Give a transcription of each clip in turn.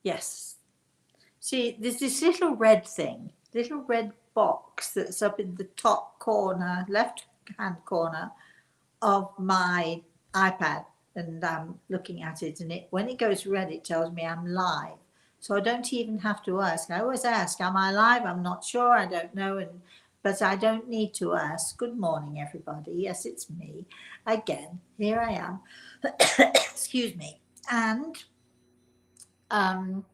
Yes. See, there's this little red thing, little red box that's up in the top corner, left hand corner of my iPad, and I'm looking at it, and when it goes red, it tells me I'm live. So I don't even have to ask. I always ask, am I live? I'm not sure. I don't know. But I don't need to ask. Good morning, everybody. Yes, it's me again. Here I am. Excuse me. And um,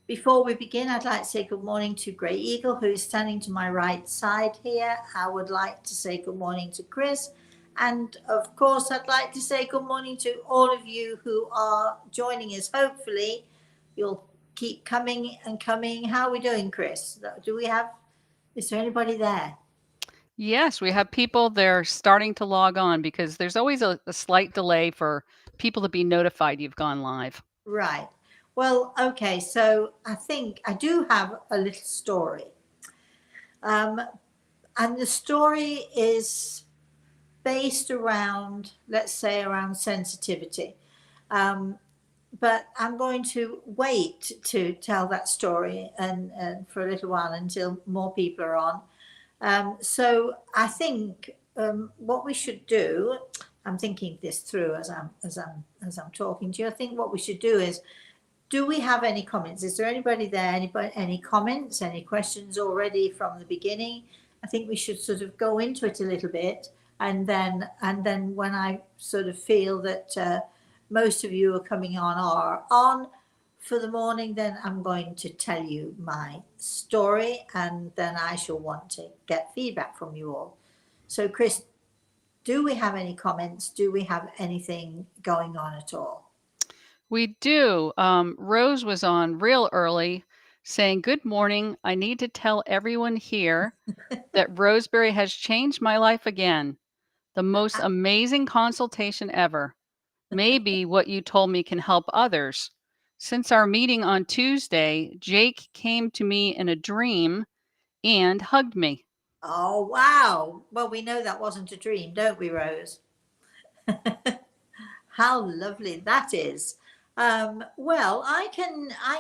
before we begin, I'd like to say good morning to Grey Eagle, who is standing to my right side here. I would like to say good morning to Chris. And of course, I'd like to say good morning to all of you who are joining us. Hopefully, you'll keep coming and coming. How are we doing, Chris? Is there anybody there? Yes, we have people, they're starting to log on because there's always a slight delay for people to be notified you've gone live. Right. Well, okay. So I think I do have a little story. Um, and the story is based around, let's say, around sensitivity. Um, but I'm going to wait to tell that story and for a little while until more people are on. So I think what we should do, I'm thinking this through as I'm talking to you. I think what we should do is, do we have any comments? Is there anybody there? Any comments? Any questions already from the beginning? I think we should sort of go into it a little bit, and then when I sort of feel that most of you are coming on or are on for the morning, then I'm going to tell you my story, and then I shall want to get feedback from you all. So, Chris, do we have any comments? Do we have anything going on at all? We do. Rose was on real early saying, "Good morning. I need to tell everyone here that Rosemary has changed my life again. The most amazing consultation ever. Maybe what you told me can help others. Since our meeting on Tuesday, Jake came to me in a dream and hugged me." Oh, wow. Well, we know that wasn't a dream, don't we, Rose? How lovely that is. Well, I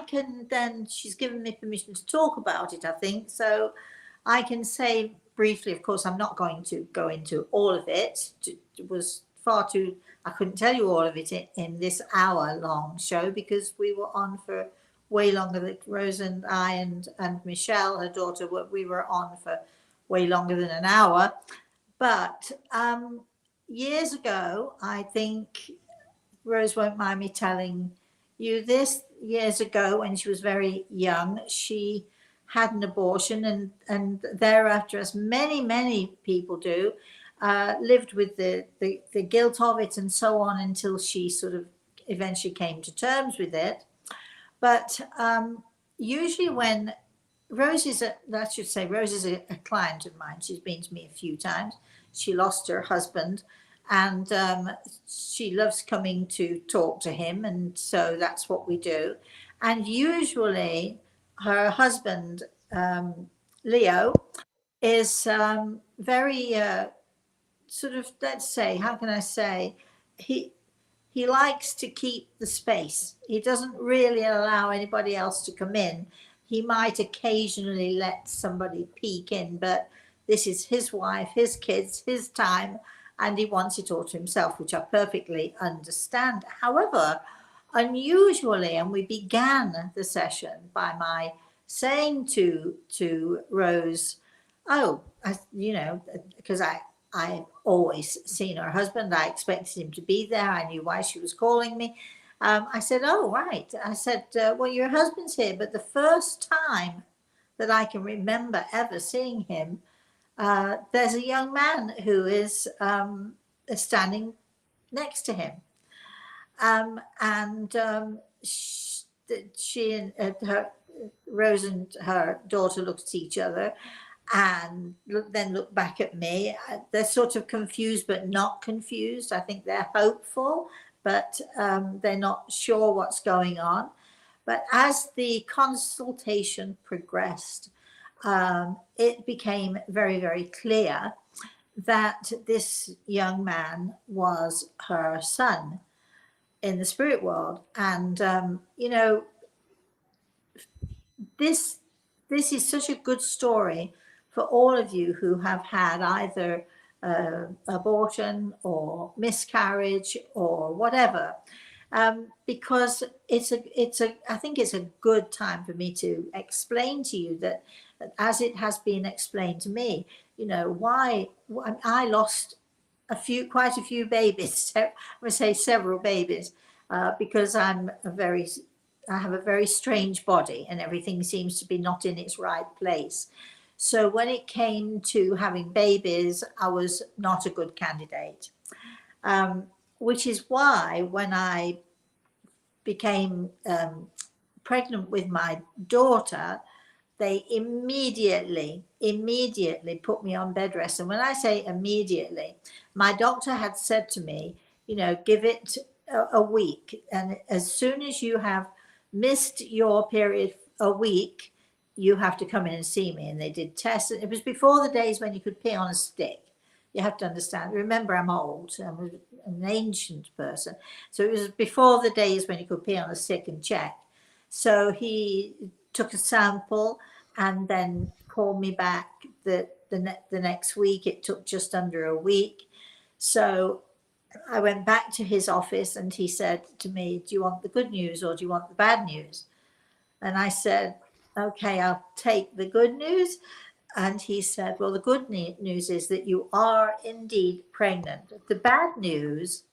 can then, she's given me permission to talk about it, I think. So I can say briefly, of course, I'm not going to go into all of it. It was far too, I couldn't tell you all of it in this hour long show because we were on for way longer than Rose and I and Michelle, her daughter, we were on for way longer than an hour. But years ago, I think Rose won't mind me telling you this. Years ago, when she was very young, she had an abortion, and thereafter, as many people do, lived with the guilt of it and so on until she sort of eventually came to terms with it. But usually, when I should say, Rose is a client of mine. She's been to me a few times. She lost her husband, and she loves coming to talk to him, and so that's what we do. And usually, her husband, Leo, is very sort of, let's say, how can I say, he he likes to keep the space. He doesn't really allow anybody else to come in. He might occasionally let somebody peek in, but this is his wife, his kids, his time, and he wants it all to himself, which I perfectly understand. However, unusually, and we began the session by my saying to Rose, "Oh, because I always seen her husband. I expected him to be there. I knew why she was calling me." I said, "Oh, right." I said, "Well, your husband's here, but the first time that I can remember ever seeing him, there's a young man who is standing next to him." And she and her Rose and her daughter looked at each other and then look back at me. They're sort of confused, but not confused. I think they're hopeful, but they're not sure what's going on. But as the consultation progressed, it became very, very clear that this young man was her son in the spirit world. And, this this is such a good story for all of you who have had either abortion or miscarriage or whatever, because I think it's a good time for me to explain to you that, as it has been explained to me, why I lost quite a few babies. So I would say several babies, because I have a very strange body and everything seems to be not in its right place. So when it came to having babies, I was not a good candidate, um, which is why when I became pregnant with my daughter, they immediately put me on bed rest. And when I say immediately, my doctor had said to me, give it a week. And as soon as you have missed your period a week, you have to come in and see me. And they did tests. It was before the days when you could pee on a stick. You have to understand. Remember, I'm old. I'm an ancient person. So it was before the days when you could pee on a stick and check. So he took a sample and then called me back the next week. It took just under a week. So I went back to his office and he said to me, do you want the good news or do you want the bad news? And I said, okay, I'll take the good news. And he said, well, the good news is that you are indeed pregnant. The bad news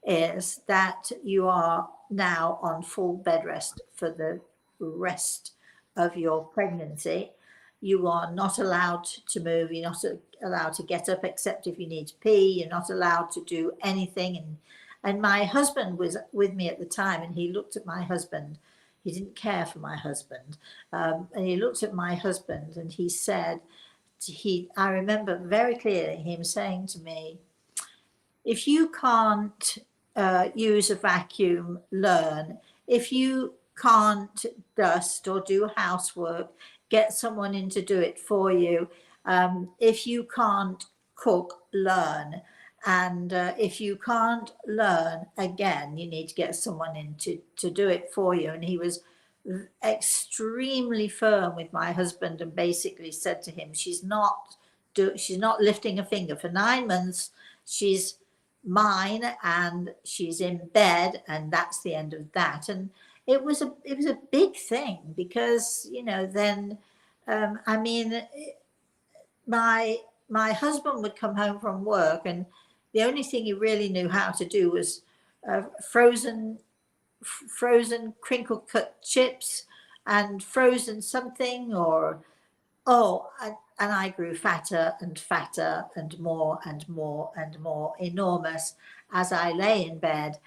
is that you are now on full bed rest for the rest of your pregnancy. You are not allowed to move. You're not allowed to get up except if you need to pee. You're not allowed to do anything. And my husband was with me at the time, and he looked at my husband. He didn't care for my husband. And he looked at my husband and he said, I remember very clearly him saying to me, if you can't use a vacuum, learn. If you can't dust or do housework, get someone in to do it for you. If you can't cook, learn. And if you can't learn, again, you need to get someone in to do it for you. And he was extremely firm with my husband and basically said to him, she's not lifting a finger for 9 months. She's mine and she's in bed, and that's the end of that. And it was a big thing because then I mean, my husband would come home from work and the only thing he really knew how to do was frozen crinkle cut chips and frozen something, or and I grew fatter and fatter and more and more and more enormous as I lay in bed.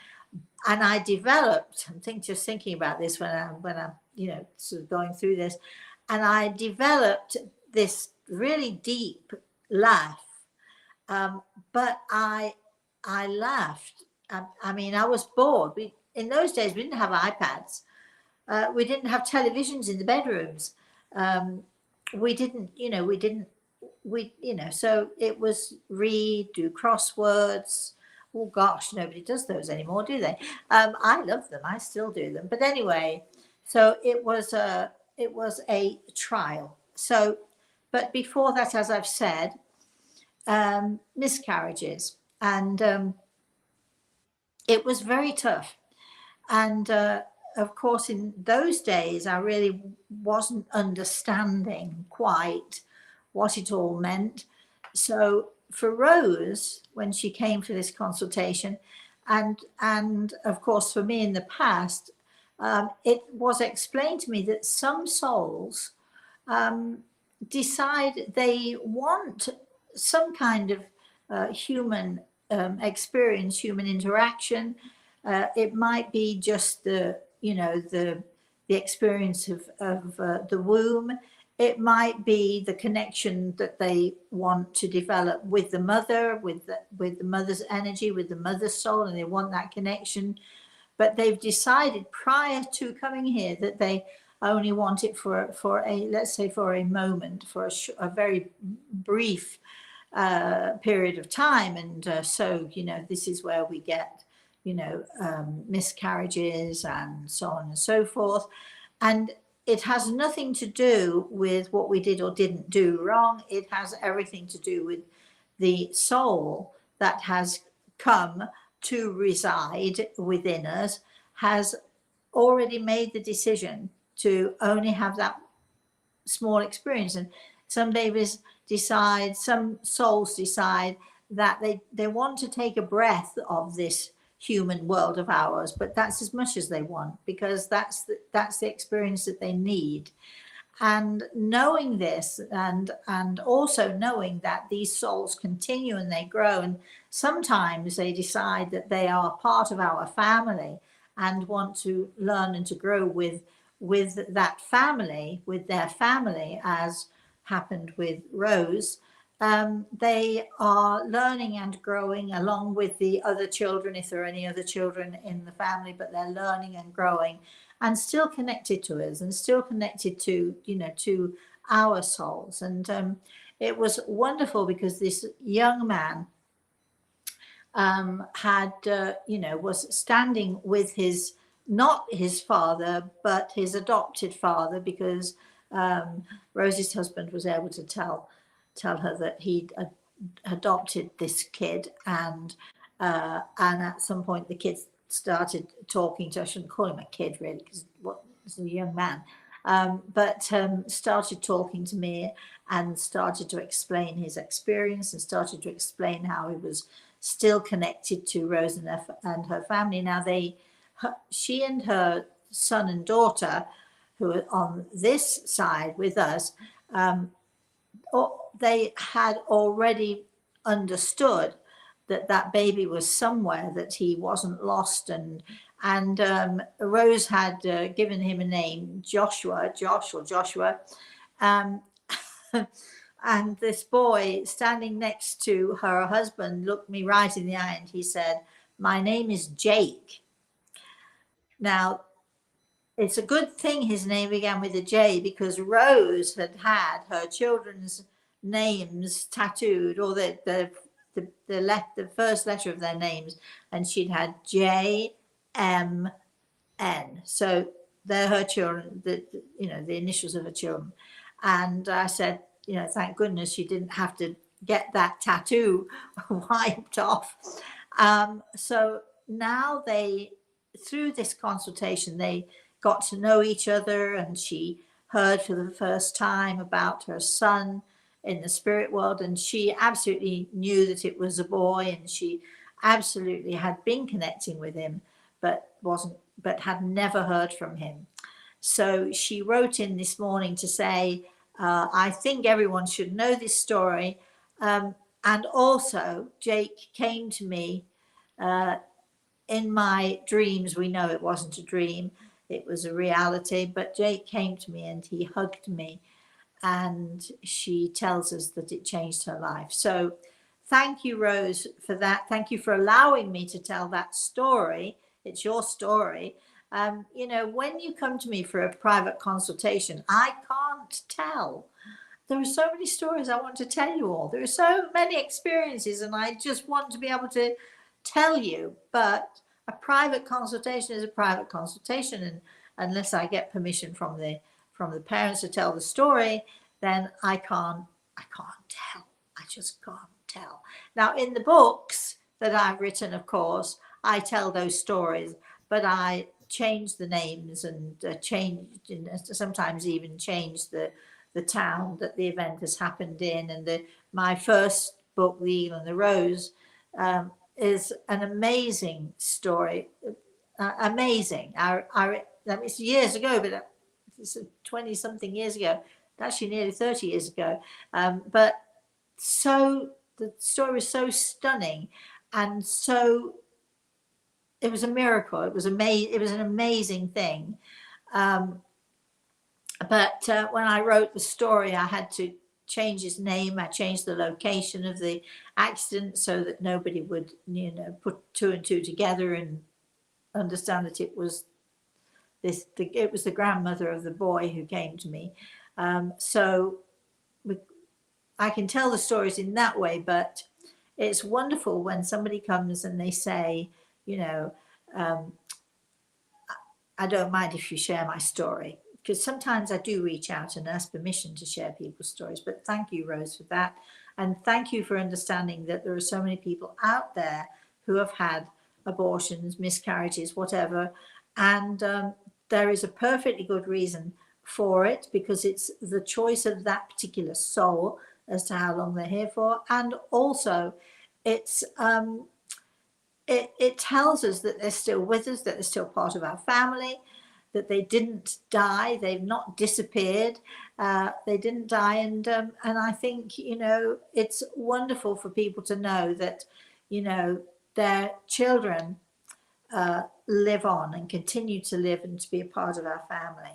And I developed, just thinking about this when I'm sort of going through this, and I developed this really deep laugh. But I laughed. I mean, I was bored. In those days, we didn't have iPads. We didn't have televisions in the bedrooms. So it was read, do crosswords. Oh gosh, nobody does those anymore, do they? I love them. I still do them. But anyway, so it was a trial. So, but before that, as I've said, miscarriages, and it was very tough. And of course, in those days, I really wasn't understanding quite what it all meant. So for Rose, when she came for this consultation, and of course for me in the past, it was explained to me that some souls decide they want some kind of human experience, human interaction. It might be just the experience of the womb. It might be the connection that they want to develop with the mother, with the mother's energy, with the mother's soul, and they want that connection. But they've decided prior to coming here that they only want it for let's say for a moment, for a very brief period of time. And so this is where we get miscarriages and so on and so forth. And it has nothing to do with what we did or didn't do wrong. It has everything to do with the soul that has come to reside within us, has already made the decision to only have that small experience. And some babies decide, some souls decide that they want to take a breath of this human world of ours, but that's as much as they want, because that's the experience that they need. And knowing this, and also knowing that these souls continue and they grow, and sometimes they decide that they are part of our family and want to learn and to grow with that family, with their family, as happened with Rose. They are learning and growing along with the other children, if there are any other children in the family, but they're learning and growing and still connected to us and still connected to, to our souls. And it was wonderful because this young man had, was standing with not his father, but his adopted father, because Rosie's husband was able to tell her that he'd adopted this kid, and at some point the kid started talking to, I shouldn't call him a kid really, because he's a young man, but started talking to me and started to explain his experience and started to explain how he was still connected to Rose and her family. Now she and her son and daughter, who are on this side with us, they had already understood that baby was somewhere, that he wasn't lost, and Rose had given him a name, Joshua, and this boy standing next to her husband looked me right in the eye and he said, "My name is Jake." Now, it's a good thing his name began with a J, because Rose had her children's names tattooed, or the first letter of their names, and she'd had JMN. So they're her children, the initials of her children. And I said, thank goodness she didn't have to get that tattoo wiped off. So now through this consultation, they got to know each other, and she heard for the first time about her son in the spirit world, and she absolutely knew that it was a boy, and she absolutely had been connecting with him, but had never heard from him. So she wrote in this morning to say, I think everyone should know this story. And also, Jake came to me in my dreams. We know it wasn't a dream, it was a reality, but Jake came to me and he hugged me, and she tells us that it changed her life. So thank you, Rose, for that. Thank you for allowing me to tell that story. It's your story. When you come to me for a private consultation, I can't tell. There are so many stories I want to tell you all. There are so many experiences, and I just want to be able to tell you. But a private consultation is a private consultation, and unless I get permission from the parents to tell the story, then I can't tell. I just can't tell. Now, in the books that I've written, of course, I tell those stories, but I change the names and sometimes even change the town that the event has happened in. And my first book, The Eagle and the Rose, is an amazing story. Amazing. That was years ago, but it's 20 something years ago, actually nearly 30 years ago. But the story was so stunning, and it was a miracle. It was an amazing thing. But when I wrote the story, I had to change his name. I changed the location of the accident so that nobody would, put two and two together and understand that it was the grandmother of the boy who came to me. So I can tell the stories in that way, but it's wonderful when somebody comes and they say, I don't mind if you share my story, because sometimes I do reach out and ask permission to share people's stories. But thank you, Rose, for that. And thank you for understanding that there are so many people out there who have had abortions, miscarriages, whatever. And there is a perfectly good reason for it, because it's the choice of that particular soul as to how long they're here for. And also, it's it tells us that they're still with us, that they're still part of our family, that they didn't die, they've not disappeared, they didn't die. And I think, you know, it's wonderful for people to know that, you know, their children live on and continue to live and to be a part of our family.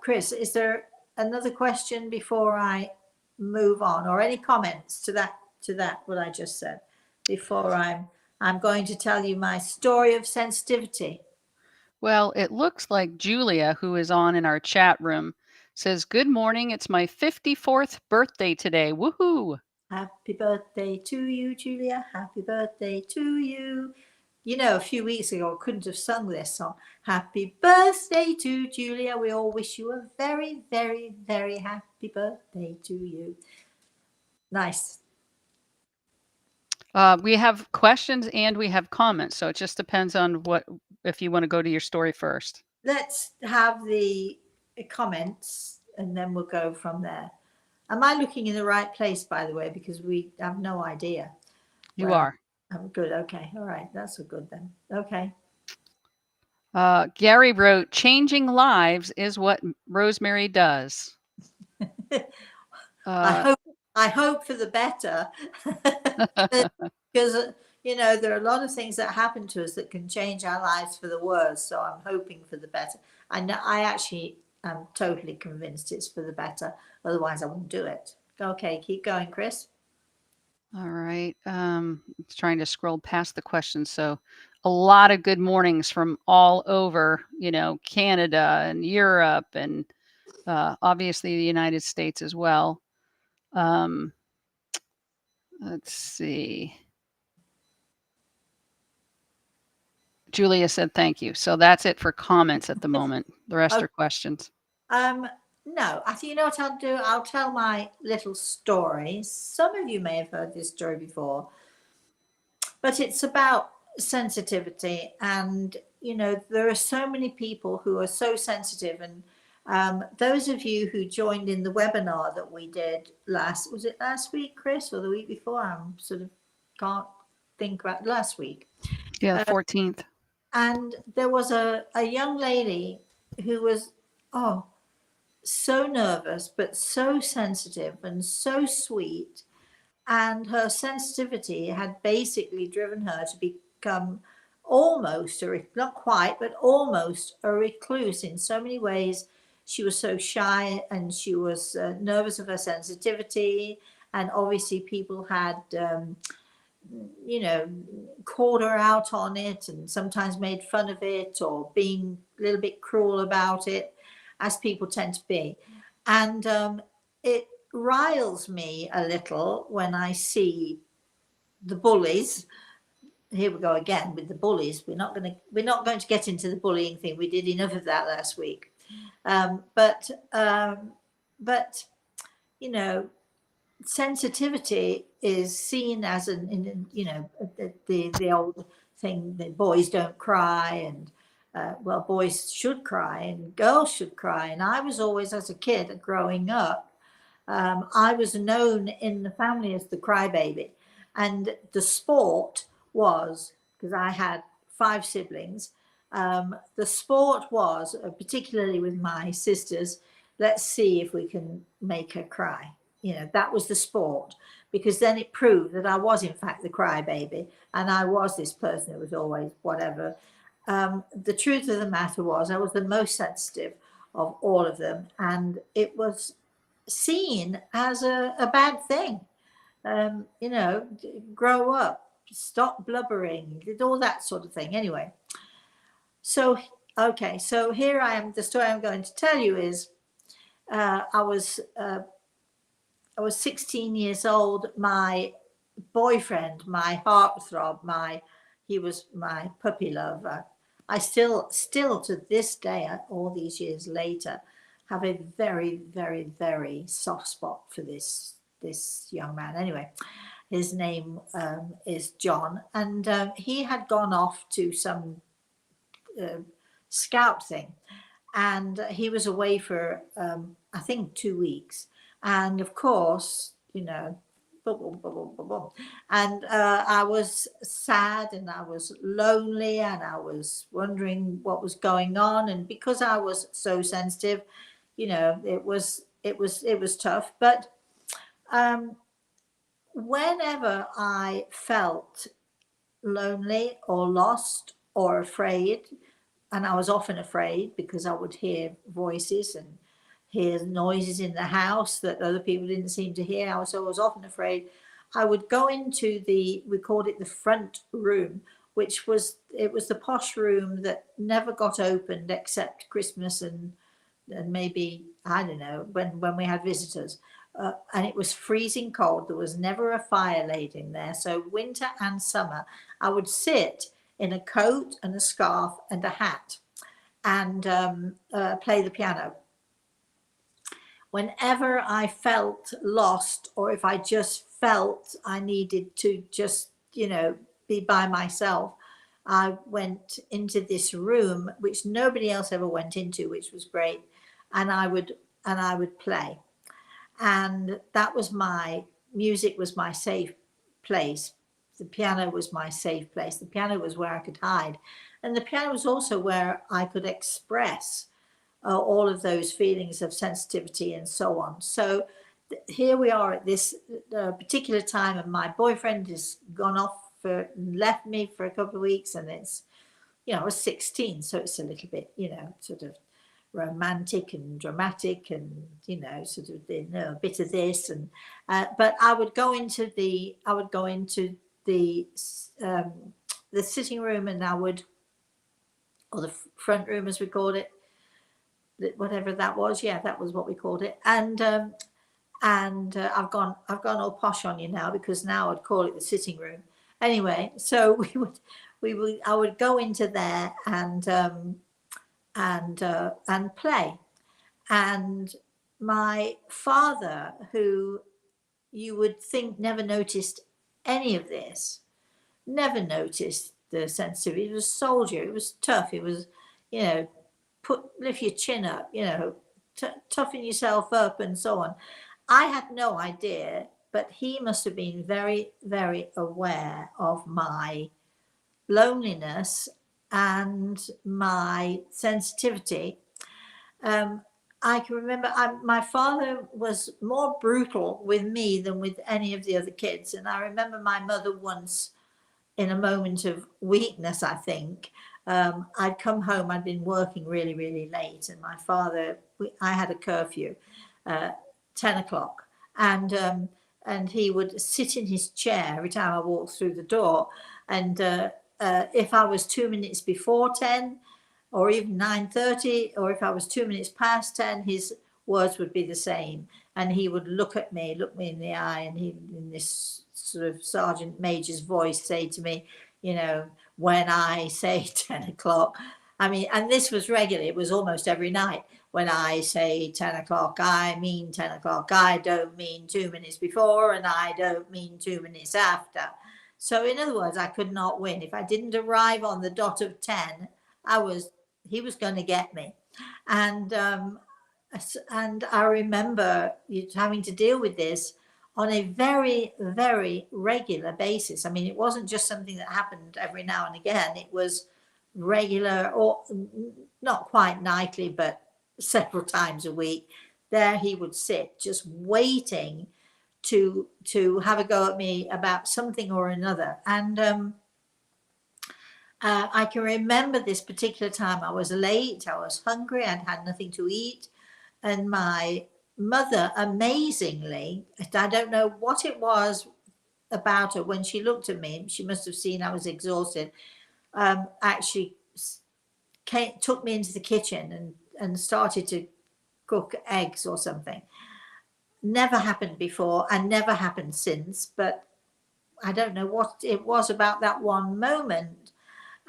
Chris, is there another question before I move on, or any comments to that what I just said before I'm going to tell you my story of sensitivity? Well, it looks like Julia, who is on in our chat room, says, "Good morning. It's my 54th birthday today. Woohoo!" Happy birthday to you, Julia. Happy birthday to you. You know, a few weeks ago, I couldn't have sung this song. Happy birthday to Julia. We all wish you a very, very, very happy birthday to you. Nice. We have questions and we have comments, so it just depends on if you want to go to your story first. Let's have the comments and then we'll go from there. Am I looking in the right place, by the way? Because we have no idea. You are. I'm good. Okay. All right. That's a good then. Okay. Gary wrote, "Changing lives is what Rosemary does." I Uh, hope I hope for the better, because you know, there are a lot of things that happen to us that can change our lives for the worse. So I'm hoping for the better. I know, I actually am totally convinced it's for the better. Otherwise, I wouldn't do it. Okay, keep going, Chris. all right. Trying to scroll past the questions. So, a lot of good mornings from all over, Canada and Europe and obviously the United States as well. Um, let's see. Julia said thank you. So that's it for comments at the moment. The rest Oh, are questions. no, I think, you know what I'll do? I'll tell my little story. Some of you may have heard this story before, but it's about sensitivity. And you know, there are so many people who are so sensitive. And those of you who joined in the webinar that we did was it last week, Chris, or the week before? I'm sort of can't think about last week. Yeah, the 14th. And there was a young lady who was, oh, so nervous, but so sensitive and so sweet. And her sensitivity had basically driven her to become almost, not quite, but almost a recluse in so many ways. She was so shy, and she was nervous of her sensitivity. And obviously, people had, you know, called her out on it and sometimes made fun of it or being a little bit cruel about it, as people tend to be. And it riles me a little when I see the bullies. Here we go again with the bullies. We're not going to get into the bullying thing. We did enough of that last week. But you know, sensitivity is seen as you know, the old thing that boys don't cry, and well, boys should cry and girls should cry. And I was always, as a kid growing up, I was known in the family as the crybaby. And the sport was, because I had 5 siblings, the sport was, particularly with my sisters, let's see if we can make her cry. You know, that was the sport, because then it proved that I was, in fact, the crybaby, and I was this person who was always whatever. The truth of the matter was, I was the most sensitive of all of them, and it was seen as a bad thing. You know, grow up, stop blubbering, did all that sort of thing. Anyway, so okay, so here I am. The story I'm going to tell you is I was 16 years old. My boyfriend, my heartthrob, he was my puppy lover. I still to this day, all these years later, have a very, very, very soft spot for this young man. Anyway, his name is John, and he had gone off to some scout thing, and he was away for I think 2 weeks, and of course, you know, boom, boom, boom, boom, boom, boom. And I was sad and I was lonely and I was wondering what was going on, and because I was so sensitive, you know, it was tough. But um, whenever I felt lonely or lost or afraid, and I was often afraid because I would hear voices and hear noises in the house that other people didn't seem to hear. I was often afraid. I would go into we called it the front room, which was, it was the posh room that never got opened except Christmas and maybe, I don't know, when we had visitors. And it was freezing cold. There was never a fire laid in there. So winter and summer, I would sit in a coat and a scarf and a hat and play the piano. Whenever I felt lost, or if I just felt I needed to just, you know, be by myself, I went into this room, which nobody else ever went into, which was great. And I would play. And that was music was my safe place. The piano was my safe place. The piano was where I could hide. And the piano was also where I could express all of those feelings of sensitivity and so on. So here we are at this particular time, and my boyfriend has gone off left me for a couple of weeks, and it's, you know, I was 16, so it's a little bit, you know, sort of romantic and dramatic, and, you know, sort of, you know, a bit of this, and but I would go into the sitting room, and or the front room as we called it, whatever that was. Yeah, that was what we called it. And I've gone all posh on you now, because now I'd call it the sitting room. Anyway, so I would go into there and play. And my father, who you would think never noticed any of this, never noticed the sensitivity. He was a soldier. It was tough. It was, you know, lift your chin up, you know, toughen yourself up and so on. I had no idea, but he must have been very, very aware of my loneliness and my sensitivity. I can remember my father was more brutal with me than with any of the other kids. And I remember my mother once, in a moment of weakness, I think, I'd come home, I'd been working really, really late, and my father, I had a curfew, 10 o'clock, and he would sit in his chair every time I walked through the door, and if I was 2 minutes before 10, or even 9:30, or if I was 2 minutes past 10, his words would be the same, and he would look me in the eye, and he, in this sort of sergeant major's voice, say to me, you know, when I say 10 o'clock, I mean, and this was regular, it was almost every night. When I say 10 o'clock, I mean 10 o'clock. I don't mean 2 minutes before, and I don't mean 2 minutes after. So in other words, I could not win. If I didn't arrive on the dot of 10, he was going to get me. And I remember having to deal with this on a very, very regular basis. I mean, it wasn't just something that happened every now and again. It was regular, or not quite nightly, but several times a week. There he would sit, just waiting to have a go at me about something or another. And I can remember this particular time. I was late, I was hungry, I'd had nothing to eat, and my mother, amazingly, I don't know what it was about her, when she looked at me, she must have seen I was exhausted, actually took me into the kitchen and started to cook eggs or something. Never happened before and never happened since, but I don't know what it was about that one moment.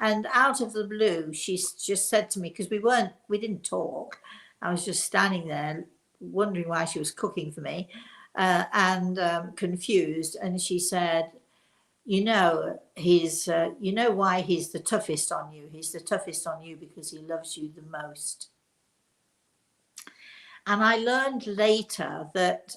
And out of the blue, she just said to me, because we didn't talk. I was just standing there wondering why she was cooking for me, and confused. And she said, you know why he's the toughest on you? He's the toughest on you because he loves you the most. And I learned later that,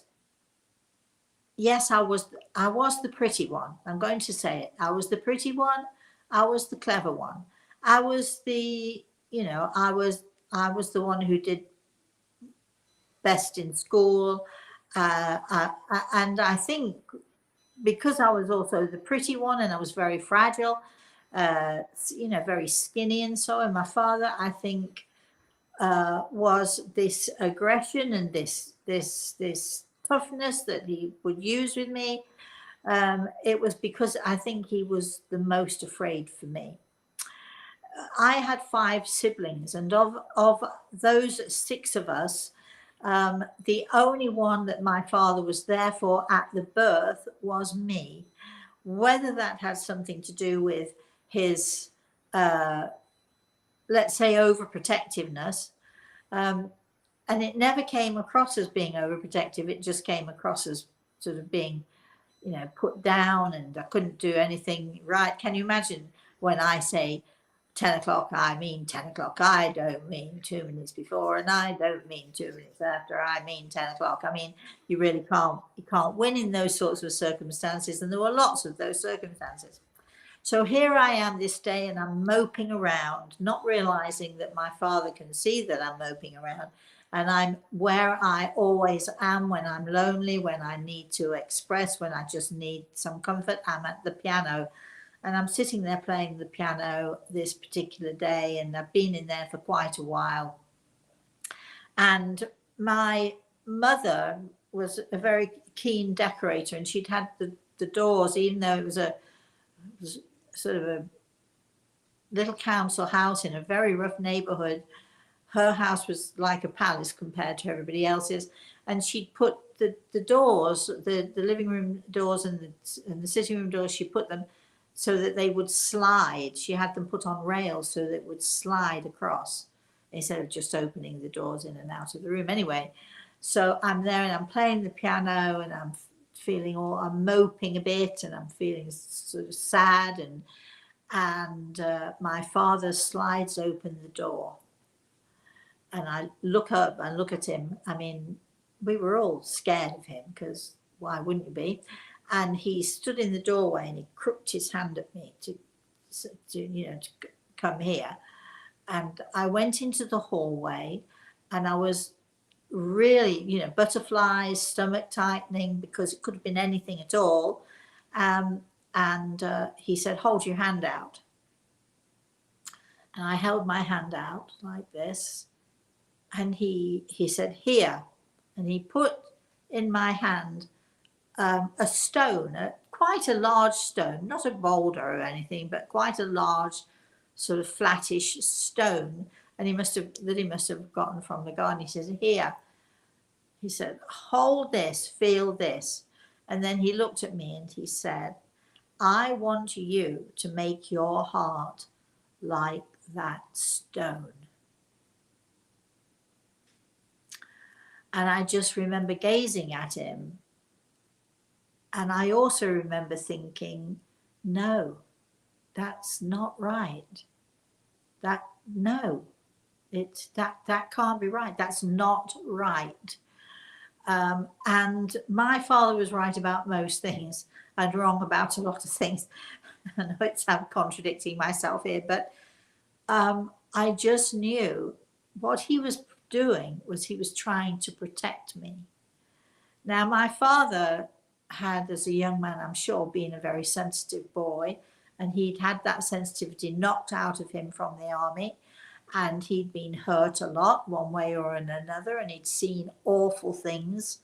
yes, I was the pretty one. I'm going to say it. I was the pretty one. I was the clever one. I was the, I was the one who did best in school. And I think because I was also the pretty one and I was very fragile, very skinny and so, and my father, I think, was this aggression and this toughness that he would use with me. It was because I think he was the most afraid for me. I had 5 siblings, and of those 6 of us, the only one that my father was there for at the birth was me. Whether that had something to do with his, let's say, overprotectiveness, and it never came across as being overprotective. It just came across as sort of being, put down, and I couldn't do anything right. Can you imagine when I say 10 o'clock, I mean 10 o'clock. I don't mean 2 minutes before, and I don't mean 2 minutes after. I mean 10 o'clock. I mean, you can't win in those sorts of circumstances. And there were lots of those circumstances. So here I am this day, and I'm moping around, not realizing that my father can see that I'm moping around. And I'm where I always am when I'm lonely, when I need to express, when I just need some comfort. I'm at the piano, and I'm sitting there playing the piano this particular day, and I've been in there for quite a while. And my mother was a very keen decorator, and she'd had the doors, even though it was sort of a little council house in a very rough neighborhood. Her house was like a palace compared to everybody else's, and she'd put the doors, the living room doors and the sitting room doors, she put them so that they would slide. She had them put on rails so that it would slide across instead of just opening the doors in and out of the room. Anyway, so I'm there and I'm playing the piano, and I'm I'm moping a bit, and I'm feeling sort of sad, and my father slides open the door, and I look up and look at him. I mean, we were all scared of him, because why wouldn't you be? And he stood in the doorway and he crooked his hand at me to come here. And I went into the hallway, and I was really, butterflies, stomach tightening, because it could have been anything at all. And he said, "Hold your hand out." And I held my hand out like this. And he said, "Here." And he put in my hand a stone, quite a large stone, not a boulder or anything, but quite a large sort of flattish stone. And he must have gotten from the garden. He says, "Here." He said, "Hold this, feel this." And then he looked at me and he said, "I want you to make your heart like that stone." And I just remember gazing at him. And I also remember thinking, no, that's not right. That can't be right. That's not right. And my father was right about most things and wrong about a lot of things. I know I'm contradicting myself here, but I just knew what he was doing was he was trying to protect me. Now, my father had, as a young man, I'm sure, been a very sensitive boy, and he'd had that sensitivity knocked out of him from the army, and he'd been hurt a lot one way or another, and he'd seen awful things.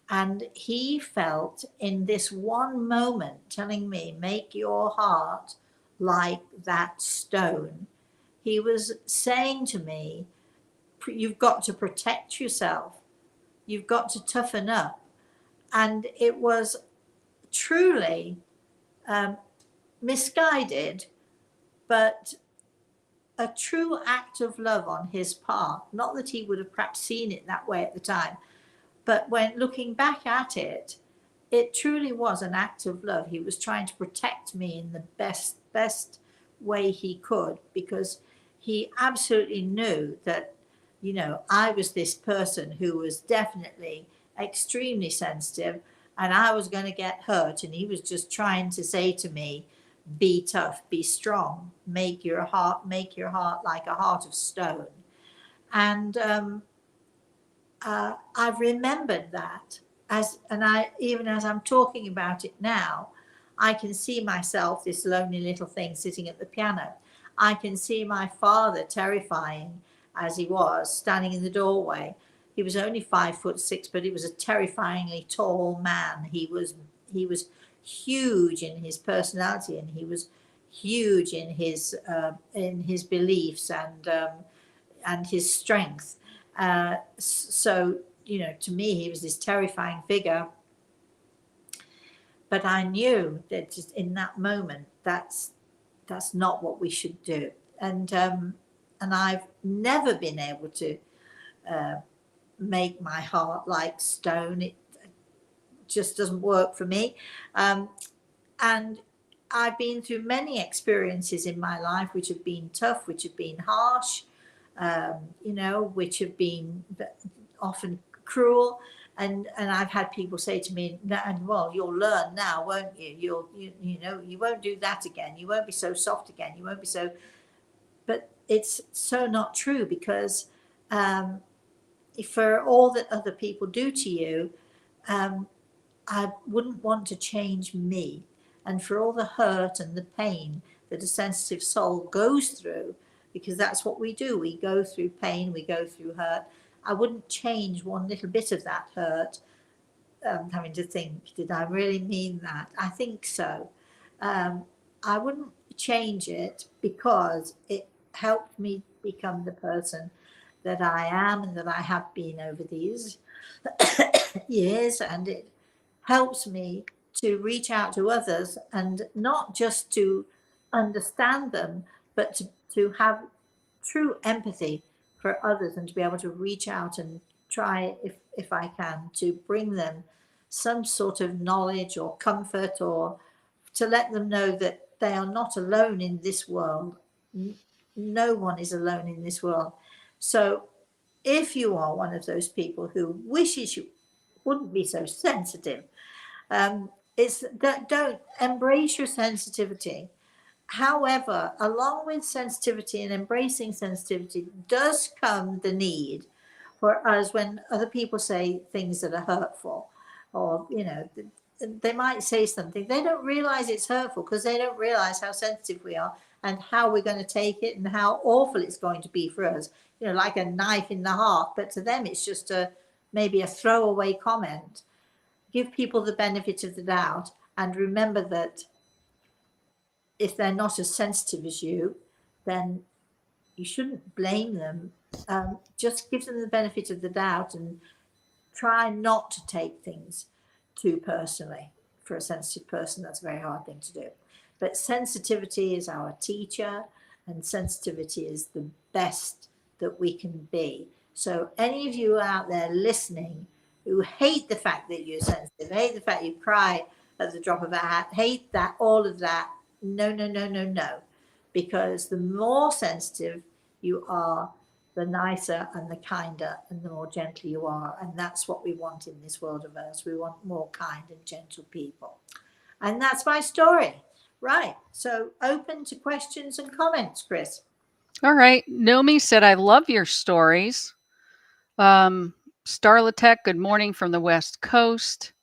And he felt in this one moment telling me, "Make your heart like that stone." He was saying to me, "You've got to protect yourself. You've got to toughen up." And it was truly misguided, but a true act of love on his part. Not that he would have perhaps seen it that way at the time, but when looking back at it, it truly was an act of love. He was trying to protect me in the best way he could, because he absolutely knew that, you know, I was this person who was definitely extremely sensitive, and I was going to get hurt, and he was just trying to say to me, be tough, be strong, make your heart like a heart of stone. And I've remembered that, and I, even as I'm talking about it now, I can see myself, this lonely little thing sitting at the piano. I can see my father, terrifying as he was, standing in the doorway. He was only 5'6", but he was a terrifyingly tall man. He was huge in his personality, and he was huge in his beliefs and his strength. So, you know, to me, he was this terrifying figure. But I knew that just in that moment, that's not what we should do. And I've never been able to make my heart like stone. It just doesn't work for me. And I've been through many experiences in my life which have been tough, which have been harsh, you know, which have been often cruel. And I've had people say to me, and well, you'll learn now, won't you? You know, you won't do that again. You won't be so soft again. You won't be so. But it's so not true, because for all that other people do to you, I wouldn't want to change me. And for all the hurt and the pain that a sensitive soul goes through, because that's what we do, we go through pain, we go through hurt. I wouldn't change one little bit of that hurt. Having to think, did I really mean that? I think so. I wouldn't change it, because it helped me become the person that I am and that I have been over these years, and it helps me to reach out to others, and not just to understand them, but to have true empathy for others, and to be able to reach out and try, if I can, to bring them some sort of knowledge or comfort, or to let them know that they are not alone in this world. No one is alone in this world. So if you are one of those people who wishes you wouldn't be so sensitive, it's that, don't embrace your sensitivity. However, along with sensitivity and embracing sensitivity does come the need for us, when other people say things that are hurtful, or, you know, they might say something, they don't realize it's hurtful, because they don't realize how sensitive we are, and how we're going to take it, and how awful it's going to be for us, you know, like a knife in the heart. But to them, it's just maybe a throwaway comment. Give people the benefit of the doubt, and remember that if they're not as sensitive as you, then you shouldn't blame them. Just give them the benefit of the doubt, and try not to take things too personally. For a sensitive person, that's a very hard thing to do. But sensitivity is our teacher, and sensitivity is the best that we can be. So any of you out there listening who hate the fact that you're sensitive, hate the fact you cry at the drop of a hat, hate that, all of that, no, no, no, no, no. Because the more sensitive you are, the nicer and the kinder and the more gentle you are. And that's what we want in this world of ours. We want more kind and gentle people. And that's my story. Right. So open to questions and comments, Chris. All right. Nomi said, I love your stories. Starla Tech, good morning from the West Coast.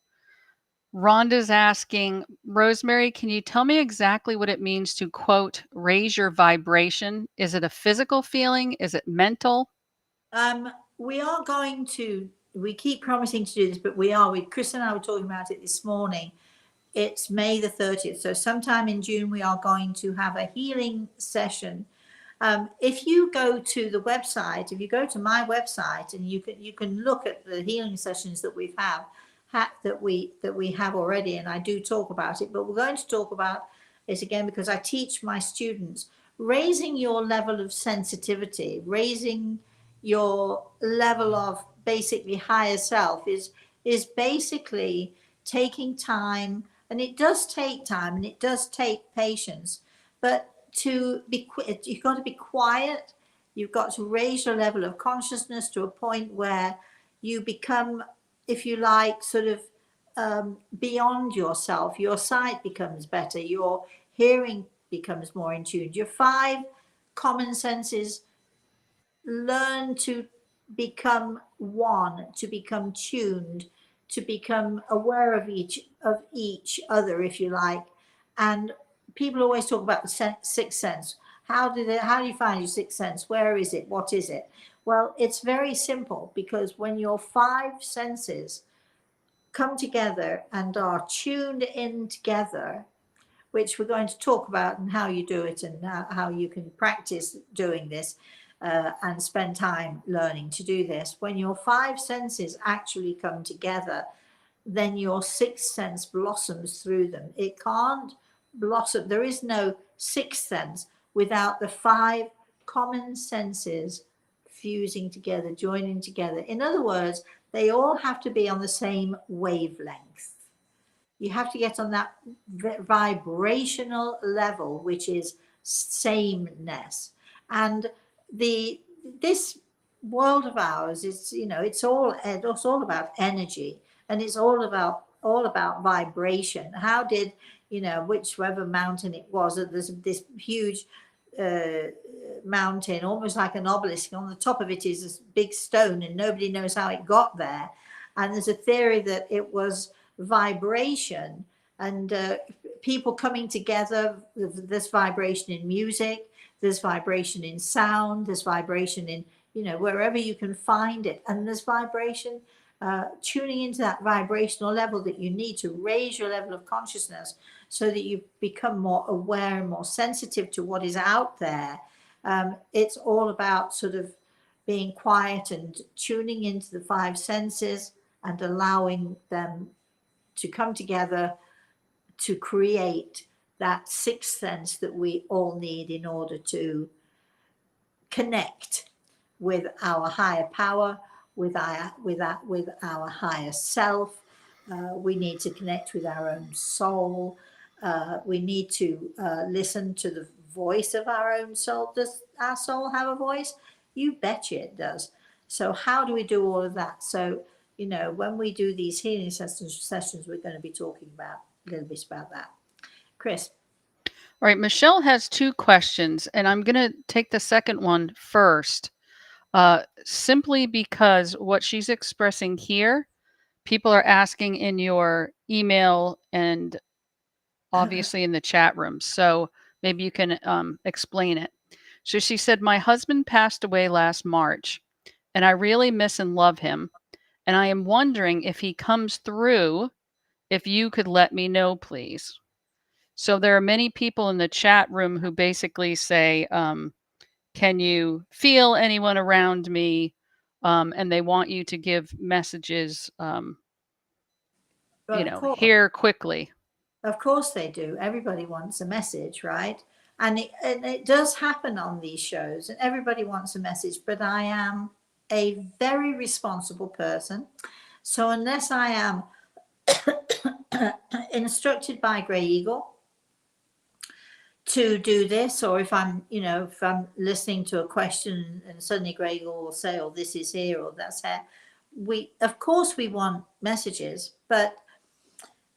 Rhonda's asking, Rosemary, can you tell me exactly what it means to, quote, raise your vibration? Is it a physical feeling? Is it mental? We are going to, we keep promising to do this, but Chris and I were talking about it this morning. It's May the 30th. So sometime in June, we are going to have a healing session. If you go to the website, if you go to my website, and you can look at the healing sessions that we have already, and I do talk about it, but we're going to talk about it again, because I teach my students raising your level of sensitivity, raising your level of basically higher self is basically taking time, and it does take time and it does take patience, but you've got to be quiet. You've got to raise your level of consciousness to a point where you become, if you like, sort of beyond yourself. Your sight becomes better, your hearing becomes more in tune, your five common senses learn to become one, to become tuned, to become aware of each other, if you like. And people always talk about the sixth sense. How do you find your sixth sense? Where is it? What is it? Well, it's very simple, because when your five senses come together and are tuned in together, which we're going to talk about, and how you do it, and how you can practice doing this, and spend time learning to do this. When your five senses actually come together, then your sixth sense blossoms through them. It can't blossom. There is no sixth sense without the five common senses fusing together, joining together. In other words, they all have to be on the same wavelength. You have to get on that vibrational level, which is sameness. And the this world of ours is, it's all about energy, and it's all about vibration. How did, whichever mountain it was, there's this huge uh, mountain, almost like an obelisk. On the top of it is this big stone, and nobody knows how it got there. And there's a theory that it was vibration, and people coming together. There's vibration in music, there's vibration in sound, there's vibration in, wherever you can find it. And there's vibration, tuning into that vibrational level that you need to raise your level of consciousness, so that you become more aware and more sensitive to what is out there. It's all about sort of being quiet and tuning into the five senses and allowing them to come together to create that sixth sense that we all need in order to connect with our higher power, with our higher self. We need to connect with our own soul. We need to listen to the voice of our own soul. Does our soul have a voice? You betcha it does. So how do we do all of that? So, when we do these healing sessions, we're going to be talking about a little bit about that. Chris. All right, Michelle has two questions, and I'm going to take the second one first, simply because what she's expressing here, people are asking in your email and obviously in the chat room. So maybe you can explain it. So she said, my husband passed away last March, and I really miss and love him. And I am wondering if he comes through, if you could let me know, please. So there are many people in the chat room who basically say, can you feel anyone around me? And they want you to give messages, Well, of course. here quickly. Of course they do. Everybody wants a message, right? And it does happen on these shows, and everybody wants a message, but I am a very responsible person. So unless I am instructed by Grey Eagle to do this, or if I'm listening to a question and suddenly Grey Eagle will say, oh, this is here or that's here, of course we want messages. But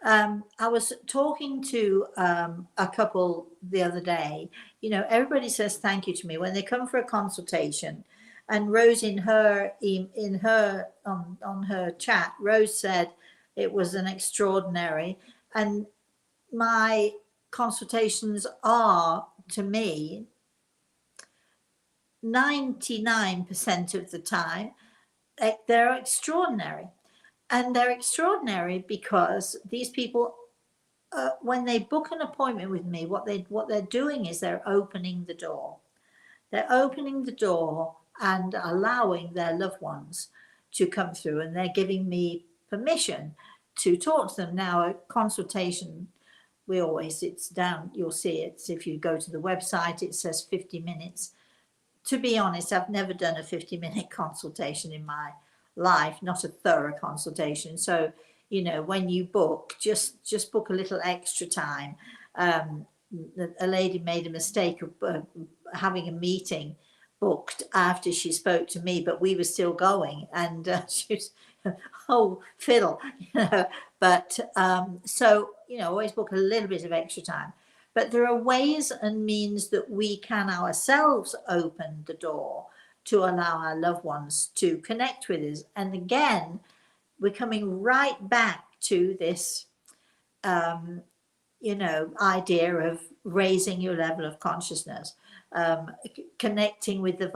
I was talking to a couple the other day. Everybody says thank you to me when they come for a consultation. And Rose, on her chat, Rose said it was an extraordinary. And my consultations are, to me, 99% of the time, they're extraordinary. And they're extraordinary because these people, when they book an appointment with me, what they're doing is they're opening the door. They're opening the door and allowing their loved ones to come through, and they're giving me permission to talk to them. Now, a consultation it's down, you'll see it. If you go to the website, it says 50 minutes. To be honest, I've never done a 50-minute consultation in my life, not a thorough consultation. So, you know, when you book, just book a little extra time. A lady made a mistake of having a meeting booked after she spoke to me, but we were still going, and she was, oh, fiddle, you know. But so, you know, always book a little bit of extra time. But there are ways and means that we can ourselves open the door to allow our loved ones to connect with us. And again, we're coming right back to this, you know, idea of raising your level of consciousness, connecting with the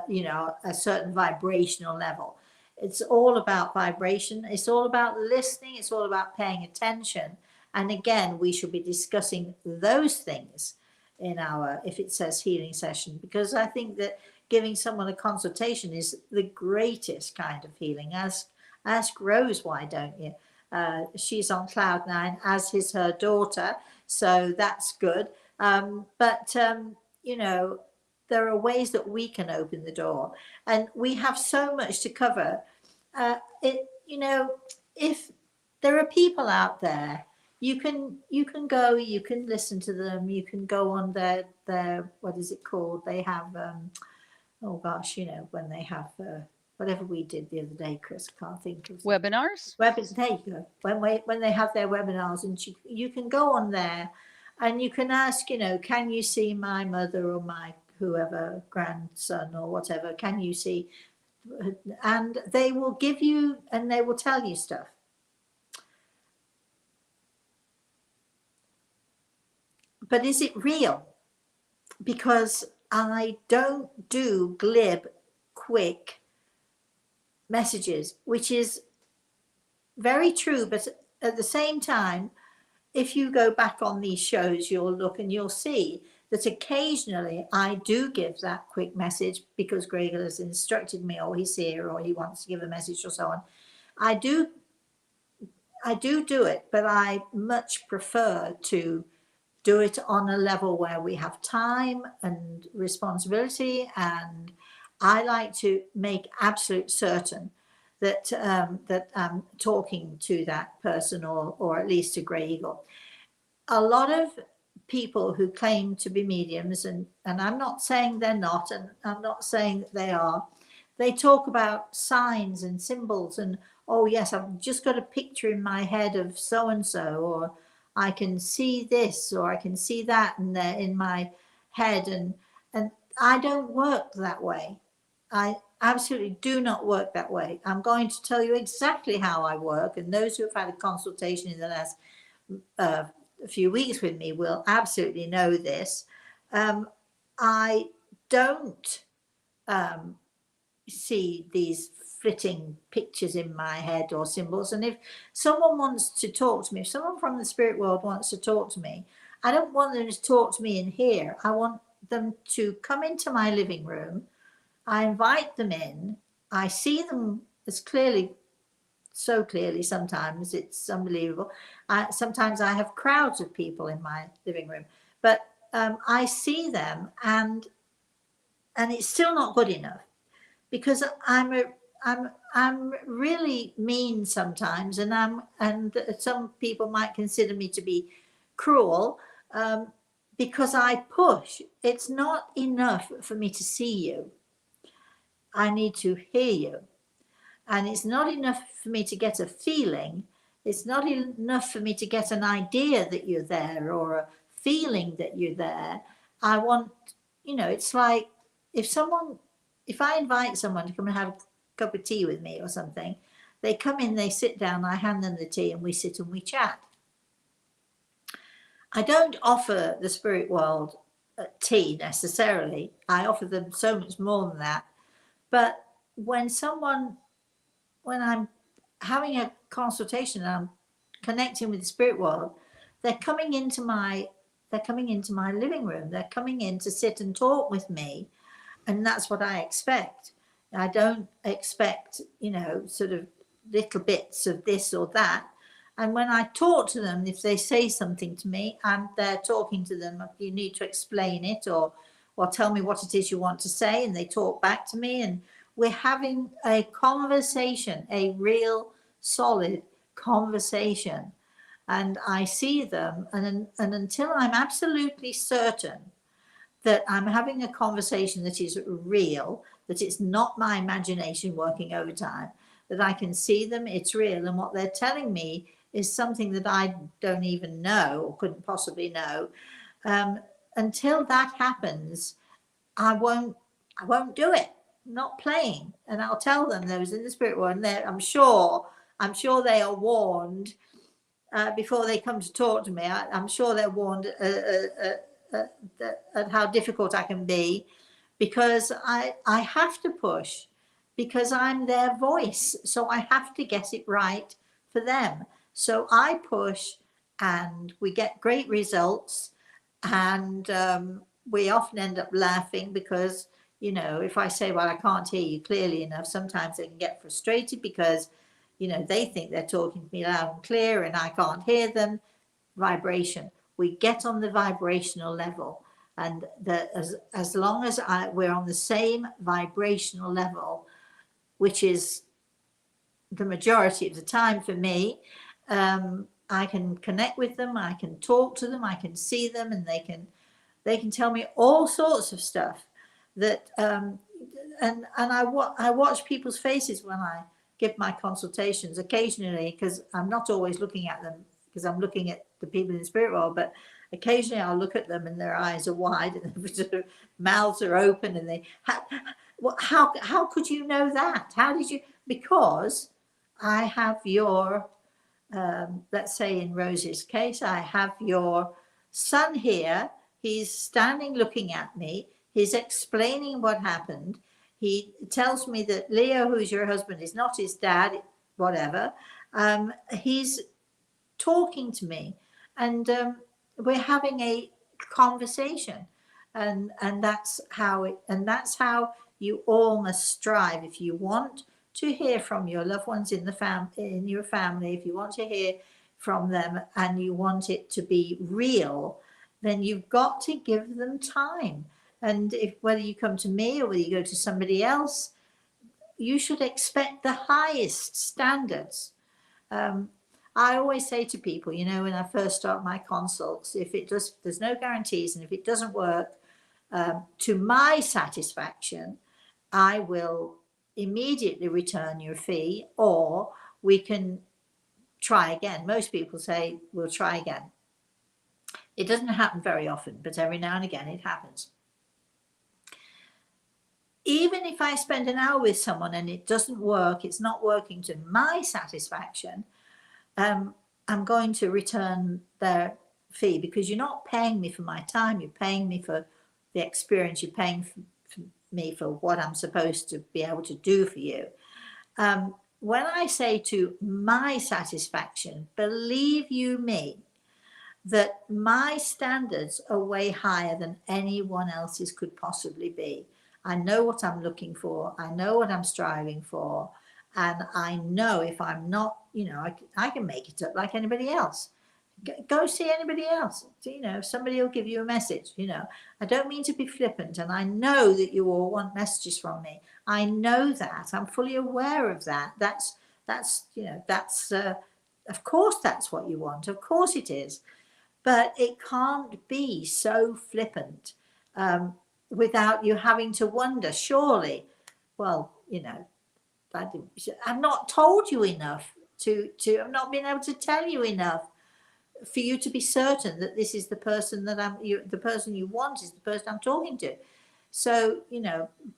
you know, a certain vibrational level. It's all about vibration. It's all about listening. It's all about paying attention. And again, we should be discussing those things in our, if it says healing session, because I think that giving someone a consultation is the greatest kind of healing. Ask Rose, why don't you? She's on cloud nine, as is her daughter, so that's good. But you know, there are ways that we can open the door, and we have so much to cover. You know, if there are people out there, you can go, you can listen to them, you can go on their what is it called? They have oh gosh, you know, when they have whatever we did the other day, Chris, I can't think of Webinars? webinars. There you go. When they have their webinars, and you can go on there, and you can ask, you know, can you see my mother or my whoever grandson or whatever? Can you see? And they will give you, and they will tell you stuff. But is it real? Because I don't do glib, quick messages, which is very true. But at the same time, if you go back on these shows, you'll look and you'll see that occasionally I do give that quick message because Gregor has instructed me, or he's here, or he wants to give a message, or so on. I do it, but I much prefer to do it on a level where we have time and responsibility, and I like to make absolute certain that that I'm talking to that person, or at least to Grey Eagle. A lot of people who claim to be mediums, and I'm not saying they're not, and I'm not saying that they are, they talk about signs and symbols, and oh yes, I've just got a picture in my head of so and so, or I can see this, or I can see that in my head, and I don't work that way. I absolutely do not work that way. I'm going to tell you exactly how I work, and those who have had a consultation in the last a few weeks with me will absolutely know this. I don't see these flitting pictures in my head or symbols. And if someone wants to talk to me, if someone from the spirit world wants to talk to me, I don't want them to talk to me in here. I want them to come into my living room. I invite them in. I see them as clearly, so clearly sometimes, it's unbelievable. Sometimes I have crowds of people in my living room, but I see them, and it's still not good enough, because I'm really mean sometimes, and some people might consider me to be cruel, because I push. It's not enough for me to see you. I need to hear you. And it's not enough for me to get a feeling. It's not enough for me to get an idea that you're there, or a feeling that you're there. I want, you know, it's like if I invite someone to come and have a cup of tea with me or something, they come in, they sit down, I hand them the tea, and we sit and we chat. I don't offer the spirit world tea necessarily. I offer them so much more than that. But when I'm having a consultation and I'm connecting with the spirit world, they're coming into my living room. They're coming in to sit and talk with me, and that's what I expect. I don't expect, you know, sort of little bits of this or that. And when I talk to them, if they say something to me and they're talking to them, you need to explain it, or tell me what it is you want to say, and they talk back to me, and we're having a conversation, a real solid conversation. And I see them, and until I'm absolutely certain that I'm having a conversation that is real, that it's not my imagination working overtime, that I can see them, it's real, and what they're telling me is something that I don't even know or couldn't possibly know. Um, until that happens, I won't do it. I'm not playing, and I'll tell them those in the spirit world. And I'm sure they are warned before they come to talk to me. I'm sure they're warned at how difficult I can be, because I have to push, because I'm their voice. So I have to get it right for them. So I push, and we get great results. And we often end up laughing because, if I say, well, I can't hear you clearly enough, sometimes they can get frustrated because, they think they're talking to me loud and clear and I can't hear them. Vibration. We get on the vibrational level. And as long as we're on the same vibrational level, which is the majority of the time for me, I can connect with them, I can talk to them, I can see them, and they can tell me all sorts of stuff that and I watch people's faces when I give my consultations occasionally, because I'm not always looking at them, because I'm looking at the people in the spirit world, but occasionally I'll look at them and their eyes are wide and their mouths are open, and they how could you know that? How did you? Because I have your let's say in Rose's case, I have your son here. He's standing looking at me. He's explaining what happened. He tells me that Leo, who's your husband, is not his dad, whatever. He's talking to me, and we're having a conversation, and that's how you all must strive if you want to hear from your loved ones in your family. If you want to hear from them and you want it to be real, then you've got to give them time. And if whether you come to me or whether you go to somebody else, you should expect the highest standards. um, I always say to people, when I first start my consults, there's no guarantees, and if it doesn't work to my satisfaction, I will immediately return your fee, or we can try again. Most people say we'll try again. It doesn't happen very often, but every now and again it happens. Even if I spend an hour with someone and it doesn't work, it's not working to my satisfaction, I'm going to return their fee, because you're not paying me for my time, you're paying me for the experience, you're paying for me for what I'm supposed to be able to do for you. When I say to my satisfaction, believe you me, that my standards are way higher than anyone else's could possibly be. I know what I'm looking for, I know what I'm striving for, and I know if I'm not, I can make it up like anybody else. Go see anybody else. Somebody will give you a message. I don't mean to be flippant, and I know that you all want messages from me. I know that. I'm fully aware of that. That's of course that's what you want. Of course it is. But it can't be so flippant without you having to wonder, surely, well, I've not told you enough I've not been able to tell you enough for you to be certain that this is the person the person you want is the person I'm talking to. So,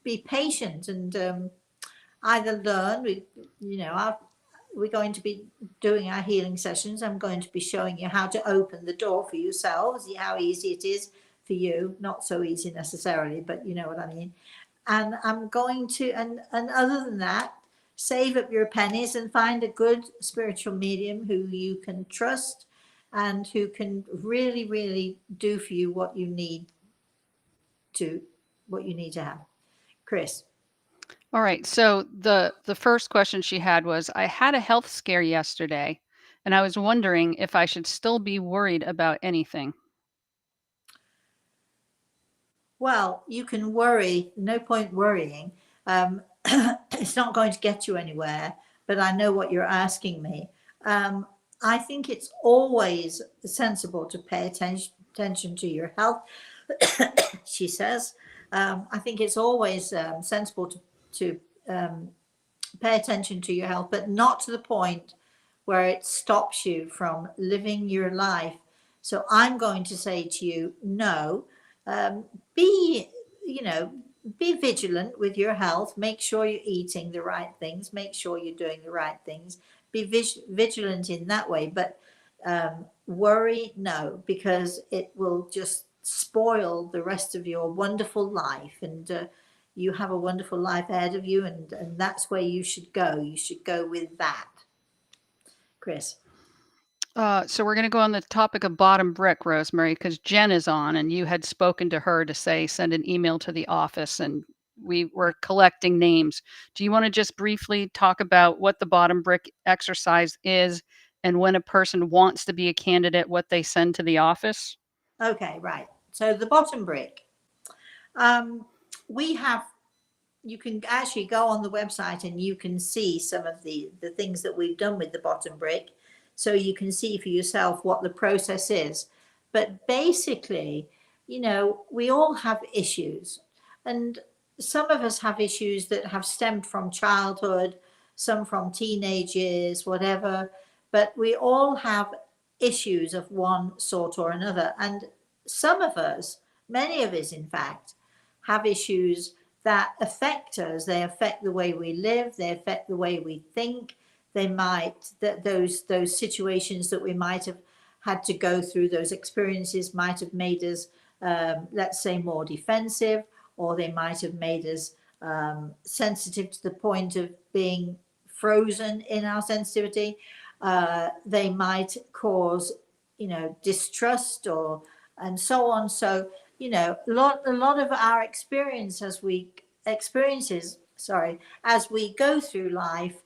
be patient, and either learn. We're going to be doing our healing sessions. I'm going to be showing you how to open the door for yourselves, how easy it is for you. Not so easy necessarily, but you know what I mean. And I'm going to, and other than that, save up your pennies and find a good spiritual medium who you can trust and who can really, really do for you what you need to have. Chris. All right. So the first question she had was, I had a health scare yesterday. and I was wondering if I should still be worried about anything. Well, you can worry, no point worrying. It's not going to get you anywhere, but I know what you're asking me. Um, I think it's always sensible to pay attention to your health, she says. I think it's always sensible to pay attention to your health, but not to the point where it stops you from living your life. So I'm going to say to you, no, be, you know, be vigilant with your health. Make sure you're eating the right things. Make sure you're doing the right things. Be vigilant in that way. But worry, no, because it will just spoil the rest of your wonderful life. And you have a wonderful life ahead of you, and that's where you should go. You should go with that, Chris. So we're going to go on the topic of bottom brick, Rosemary, because Jen is on, and you had spoken to her to say send an email to the office, and we were collecting names. Do you want to just briefly talk about what the bottom brick exercise is, and when a person wants to be a candidate, what they send to the office? Okay, right. So the bottom brick. Um, we have, you can actually go on the website and you can see some of the things that we've done with the bottom brick. So you can see for yourself what the process is. But basically, we all have issues. And some of us have issues that have stemmed from childhood, some from teenage years, whatever. But we all have issues of one sort or another. And some of us, many of us, in fact, have issues that affect us. They affect the way we live. They affect the way we think. They might, that those situations that we might have had to go through, those experiences might have made us, let's say, more defensive, or they might have made us sensitive to the point of being frozen in our sensitivity. They might cause, distrust or and so on. So a lot of our experiences, as we go through life,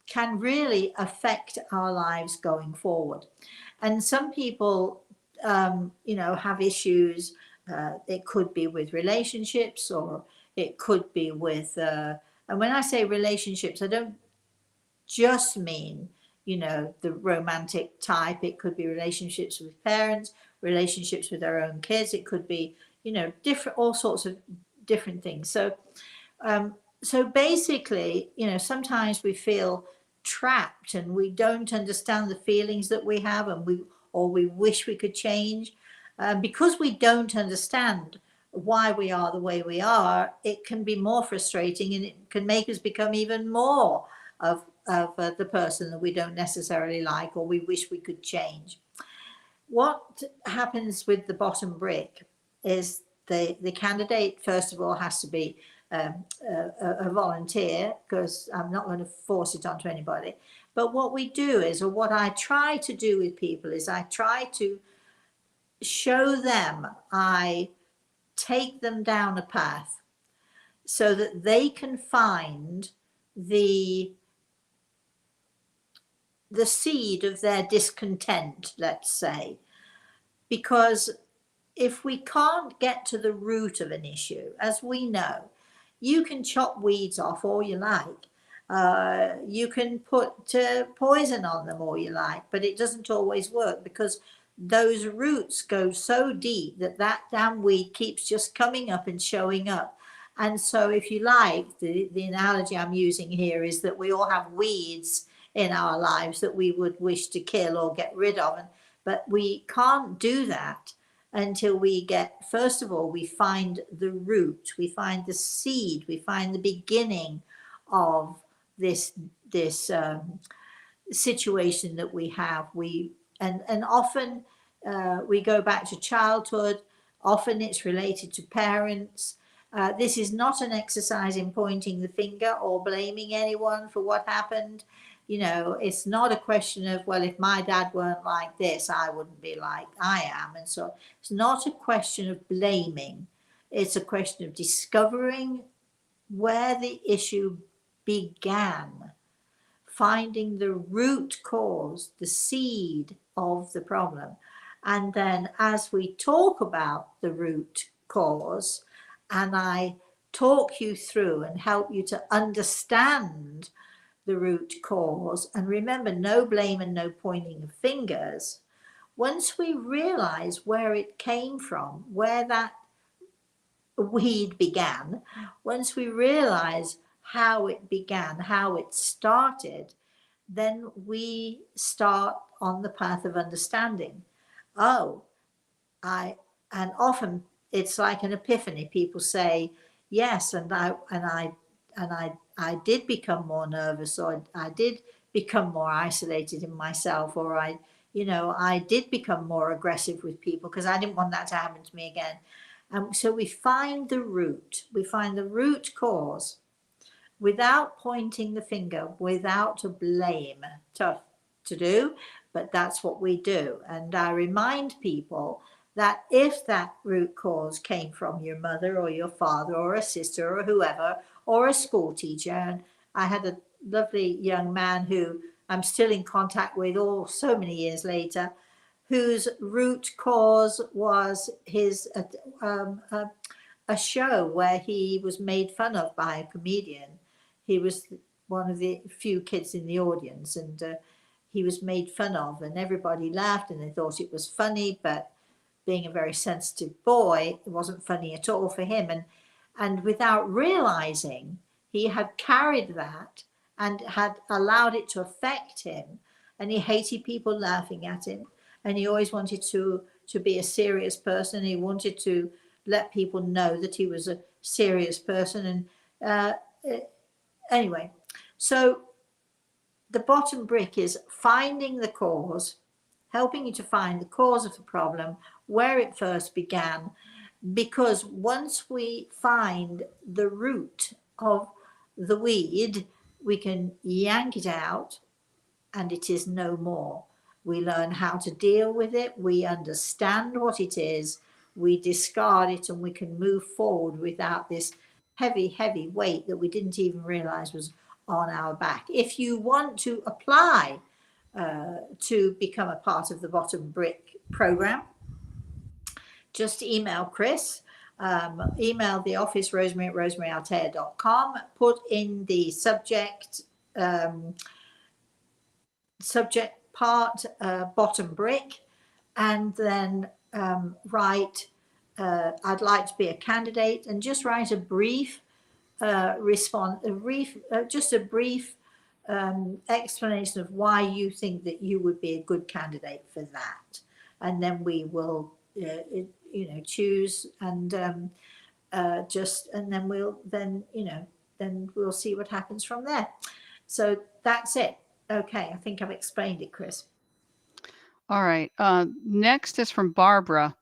can really affect our lives going forward. And some people, have issues. It could be with relationships, or it could be with, and when I say relationships, I don't just mean, the romantic type. It could be relationships with parents, relationships with our own kids. It could be, different, all sorts of different things. So basically, sometimes we feel trapped and we don't understand the feelings that we have, and we wish we could change. Because we don't understand why we are the way we are, it can be more frustrating, and it can make us become even more of the person that we don't necessarily like, or we wish we could change. What happens with the bottom brick is the candidate, first of all, has to be a volunteer, because I'm not going to force it onto anybody. But what we do is, or what I try to do with people, is I try to show them, I take them down a path so that they can find the seed of their discontent, let's say. Because if we can't get to the root of an issue, as we know, you can chop weeds off all you like. You can put poison on them all you like, but it doesn't always work, because those roots go so deep that damn weed keeps just coming up and showing up. And so, if you like, the analogy I'm using here is that we all have weeds in our lives that we would wish to kill or get rid of. But we can't do that until we get, first of all, we find the root, we find the seed, we find the beginning of this situation that we have. And often we go back to childhood. Often it's related to parents. This is not an exercise in pointing the finger or blaming anyone for what happened. It's not a question of, well, if my dad weren't like this, I wouldn't be like I am. And so it's not a question of blaming. It's a question of discovering where the issue began finding the root cause, the seed of the problem. And then as we talk about the root cause, and I talk you through and help you to understand the root cause, and remember, no blame and no pointing of fingers. Once we realize where it came from, where that weed began, once we realize how it began, how it started, then we start on the path of understanding. Oh, I and often it's like an epiphany. People say, yes, and I did become more nervous, or I did become more isolated in myself, or I did become more aggressive with people because I didn't want that to happen to me again. And so we find the root cause without pointing the finger, without a blame. Tough to do, but that's what we do. And I remind people that if that root cause came from your mother or your father or a sister or whoever, or a school teacher, and I had a lovely young man who I'm still in contact with all so many years later, whose root cause was his a show where he was made fun of by a comedian. He was one of the few kids in the audience, and he was made fun of, and everybody laughed and they thought it was funny, but being a very sensitive boy, it wasn't funny at all for him. And without realizing, he had carried that and had allowed it to affect him, and he hated people laughing at him, and he always wanted to be a serious person. He wanted to let people know that he was a serious person. And anyway, so the bottom brick is finding the cause, helping you to find the cause of the problem, where it first began, because once we find the root of the weed, we can yank it out and it is no more. We learn how to deal with it, we understand what it is, we discard it, and we can move forward without this heavy, heavy weight that we didn't even realize was on our back. If you want to apply to become a part of the Bottom Brick program, just email Chris, email the office, Rosemary at rosemaryaltea.com, put in the subject part, Bottom Brick, and then write, I'd like to be a candidate, and just write a brief response, just a brief explanation of why you think that you would be a good candidate for that. And then we will, choose, and and then we'll see what happens from there. So that's it. Okay, I think I've explained it, Chris. All right. Next is from Barbara.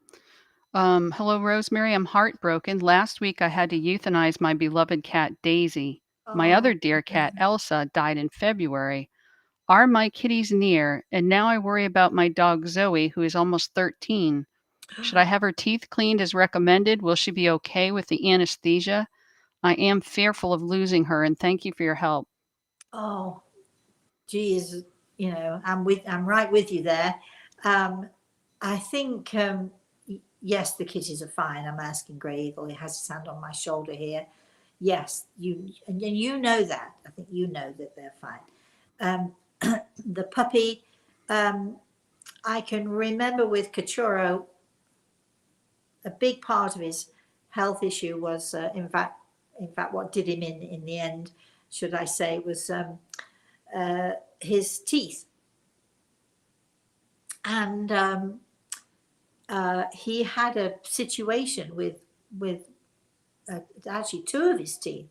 Hello, Rosemary. I'm heartbroken. Last week I had to euthanize my beloved cat, Daisy. My other Oh, dear cat, Elsa, died in February. Are my kitties near? And now I worry about my dog, Zoe, who is almost 13. Should I have her teeth cleaned as recommended? Will she be okay with the anesthesia? I am fearful of losing her, and thank you for your help. oh, geez, I'm right with you there. I think yes, the kitties are fine. I'm asking Grey Eagle. He has his hand on my shoulder here. Yes, you know that. I think you know that they're fine. The puppy, I can remember with Cachorro, a big part of his health issue was, in fact, what did him in the end, should I say, was his teeth. And he had a situation with actually two of his teeth.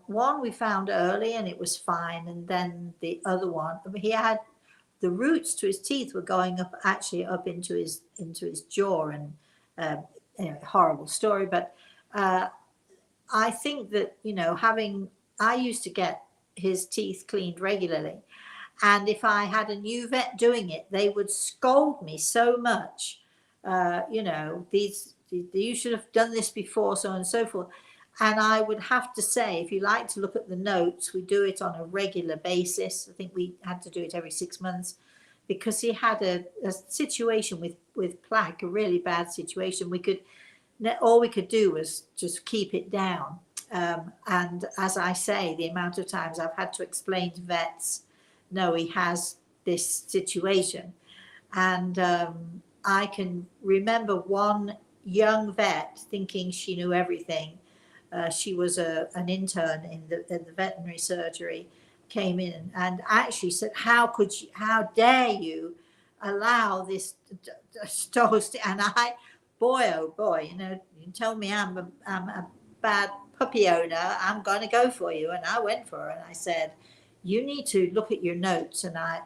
One we found early and it was fine, and then the other one, he had the roots to his teeth were going up into his jaw, and anyway, horrible story. But I think that I used to get his teeth cleaned regularly, and if I had a new vet doing it, they would scold me so much. You should have done this before, so on and so forth. And I would have to say, if you like to look at the notes, we do it on a regular basis. I think we had to do it every 6 months because he had a situation with plaque, a really bad situation. All we could do was just keep it down. And as I say, the amount of times I've had to explain to vets, no, he has this situation. And I can remember one young vet thinking she knew everything. She was an intern in the veterinary surgery, came in and actually said, how dare you allow this toast? And I, boy, oh boy, you tell me I'm a bad puppy owner, I'm going to go for you. And I went for her and I said, you need to look at your notes. And I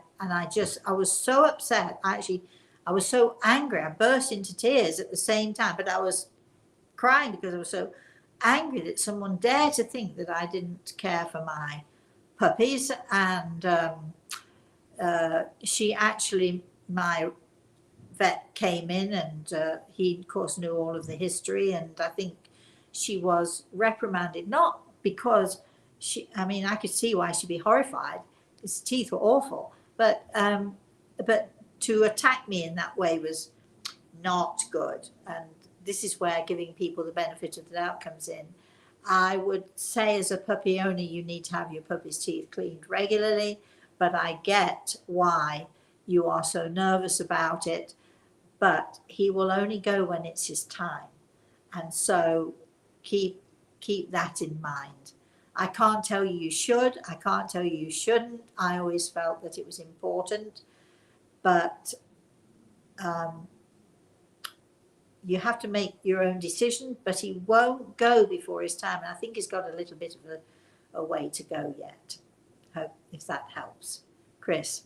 was so upset. I was so angry. I burst into tears at the same time, but I was crying because I was so angry that someone dared to think that I didn't care for my puppies. And she actually, my vet came in and he, of course, knew all of the history. And I think she was reprimanded, not because I could see why she'd be horrified. His teeth were awful. But to attack me in that way was not good. And this is where giving people the benefit of the doubt comes in. I would say as a puppy owner, you need to have your puppy's teeth cleaned regularly, but I get why you are so nervous about it. But he will only go when it's his time. And so keep that in mind. I can't tell you you should. I can't tell you you shouldn't. I always felt that it was important. But you have to make your own decision, but he won't go before his time. And I think he's got a little bit of a way to go yet. Hope if that helps. Chris.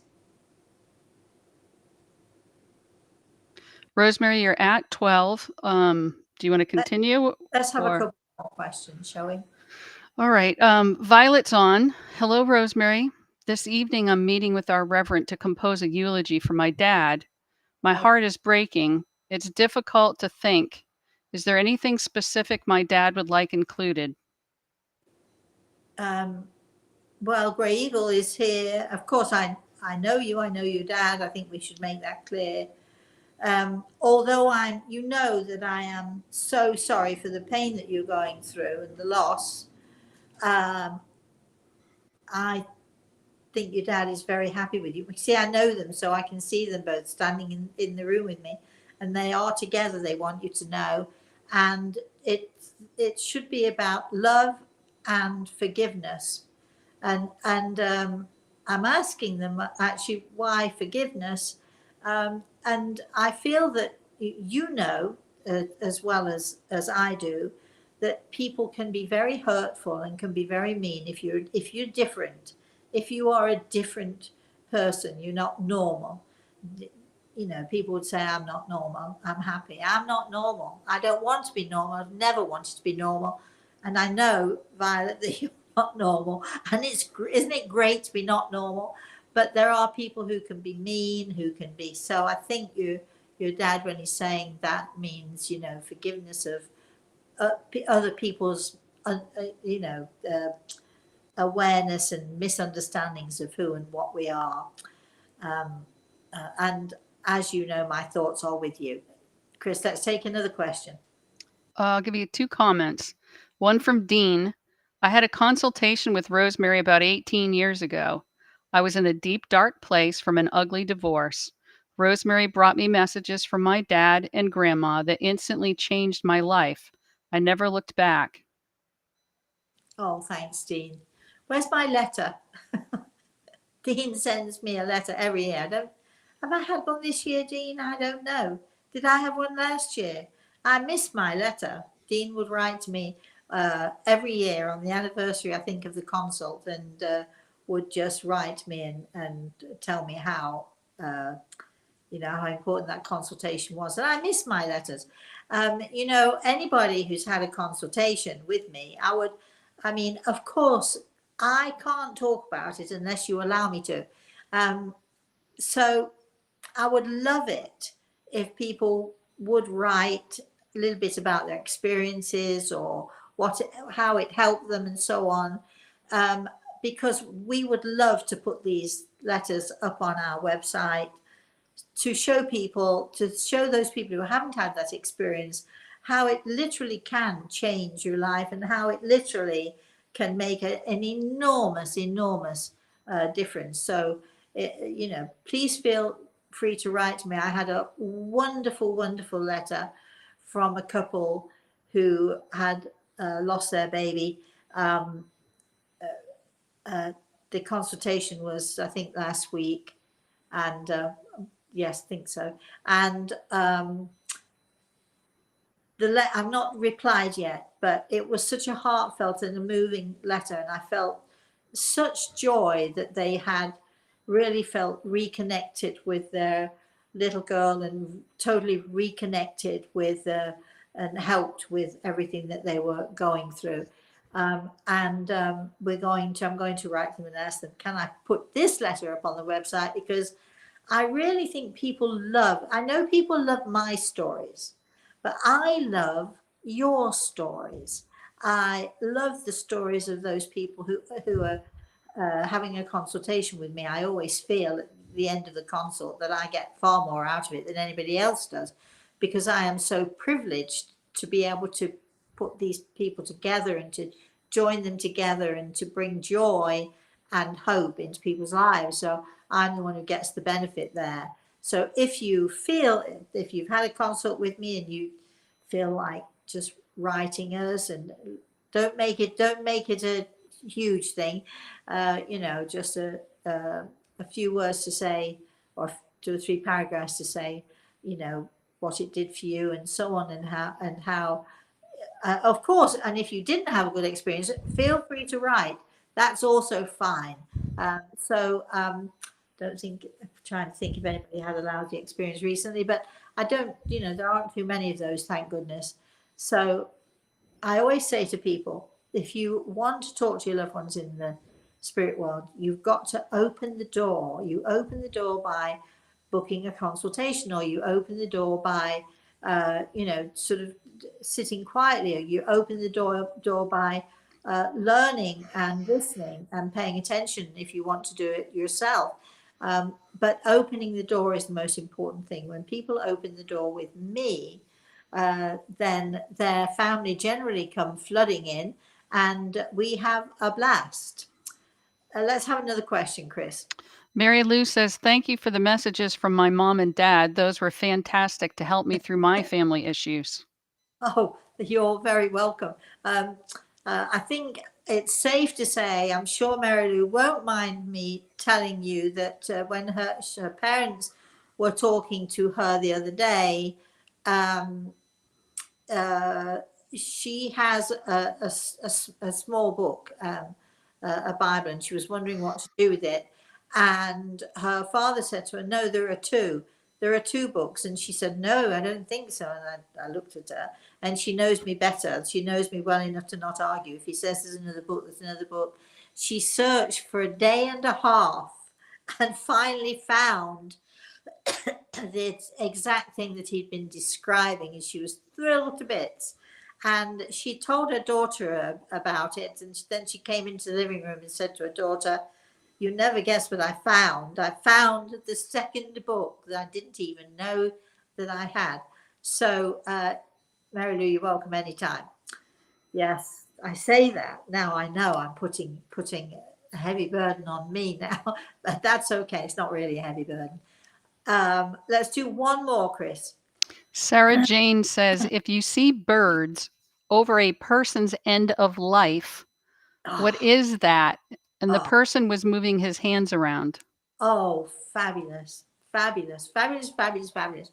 Rosemary, you're at 12. Do you want to continue? Let's have a couple more questions, shall we? All right. Violet's on. Hello, Rosemary. This evening, I'm meeting with our reverend to compose a eulogy for my dad. My heart is breaking. It's difficult to think. Is there anything specific my dad would like included? Well, Grey Eagle is here. Of course, I know you. I know your dad. I think we should make that clear. Although you know that I am so sorry for the pain that you're going through and the loss. I think your dad is very happy with you. See, I know them, so I can see them both standing in the room with me, and they are together. They want you to know, and it should be about love and forgiveness, and I'm asking them actually why forgiveness, and I feel that you know as well as I do that people can be very hurtful and can be very mean if you're different. If you are a different person, you're not normal. People would say, I'm not normal, I'm happy. I'm not normal. I don't want to be normal. I've never wanted to be normal. And I know, Violet, that you're not normal. And isn't it great to be not normal? But there are people who can be mean, who can be. So I think your dad, when he's saying that, means, forgiveness of other people's, awareness and misunderstandings of who and what we are. And as you know, my thoughts are with you. Chris, let's take another question. I'll give you 2 comments. One from Dean. I had a consultation with Rosemary about 18 years ago. I was in a deep, dark place from an ugly divorce. Rosemary brought me messages from my dad and grandma that instantly changed my life. I never looked back. Oh, thanks, Dean. Where's my letter? Dean sends me a letter every year. Have I had one this year, Dean? I don't know. Did I have one last year? I missed my letter. Dean would write to me every year on the anniversary, I think, of the consult, and would just write me and tell me how how important that consultation was. And I miss my letters. Anybody who's had a consultation with me, of course, I can't talk about it unless you allow me to. So I would love it if people would write a little bit about their experiences or how it helped them and so on. Because we would love to put these letters up on our website to show people, to show those people who haven't had that experience, how it literally can change your life and how it literally can make an enormous, enormous difference. So, please feel free to write to me. I had a wonderful, wonderful letter from a couple who had lost their baby. Um, the consultation was, I think, last week, and yes, I think so. And I've not replied yet, but it was such a heartfelt and a moving letter, and I felt such joy that they had really felt reconnected with their little girl and totally reconnected with and helped with everything that they were going through. I'm going to write them and ask them, can I put this letter up on the website? Because I really think I know people love my stories, but I love your stories. I love the stories of those people who are having a consultation with me. I always feel at the end of the consult that I get far more out of it than anybody else does, because I am so privileged to be able to put these people together and to join them together and to bring joy and hope into people's lives. So I'm the one who gets the benefit there. So if you've had a consult with me and you feel like just writing us, and don't make it a huge thing, just a few words to say, or 2 or 3 paragraphs to say, what it did for you and so on, and how of course, and if you didn't have a good experience, feel free to write. That's also fine. Don't think, trying to think if anybody had a lousy experience recently, but I don't, there aren't too many of those, thank goodness. So I always say to people, if you want to talk to your loved ones in the spirit world, you've got to open the door. You open the door by booking a consultation, or you open the door by, sort of sitting quietly, or you open the door by learning and listening and paying attention if you want to do it yourself. But opening the door is the most important thing. When people open the door with me, then their family generally come flooding in, and we have a blast. Let's have another question, Chris. Mary Lou says, thank you for the messages from my mom and dad. Those were fantastic to help me through my family issues. Oh, you're very welcome. I think it's safe to say, I'm sure Mary Lou won't mind me telling you that when her parents were talking to her the other day, um, she has a small book, a Bible, and she was wondering what to do with it. And her father said to her, no, there are two. There are two books. And she said, no, I don't think so. And I looked at her, and she knows me better. She knows me well enough to not argue. If he says there's another book, there's another book. She searched for a day and a half and finally found the exact thing that he'd been describing, and she was thrilled to bits. And she told her daughter about it, and then she came into the living room and said to her daughter, you never guess what I found. I found the second book that I didn't even know that I had. So, Mary Lou, you're welcome anytime. Yes, I say that. Now I know I'm putting a heavy burden on me now, but that's okay. It's not really a heavy burden. Let's do one more, Chris. Sarah Jane says, if you see birds over a person's end of life, what is that? And the person was moving his hands around. Oh, fabulous, fabulous, fabulous, fabulous, fabulous.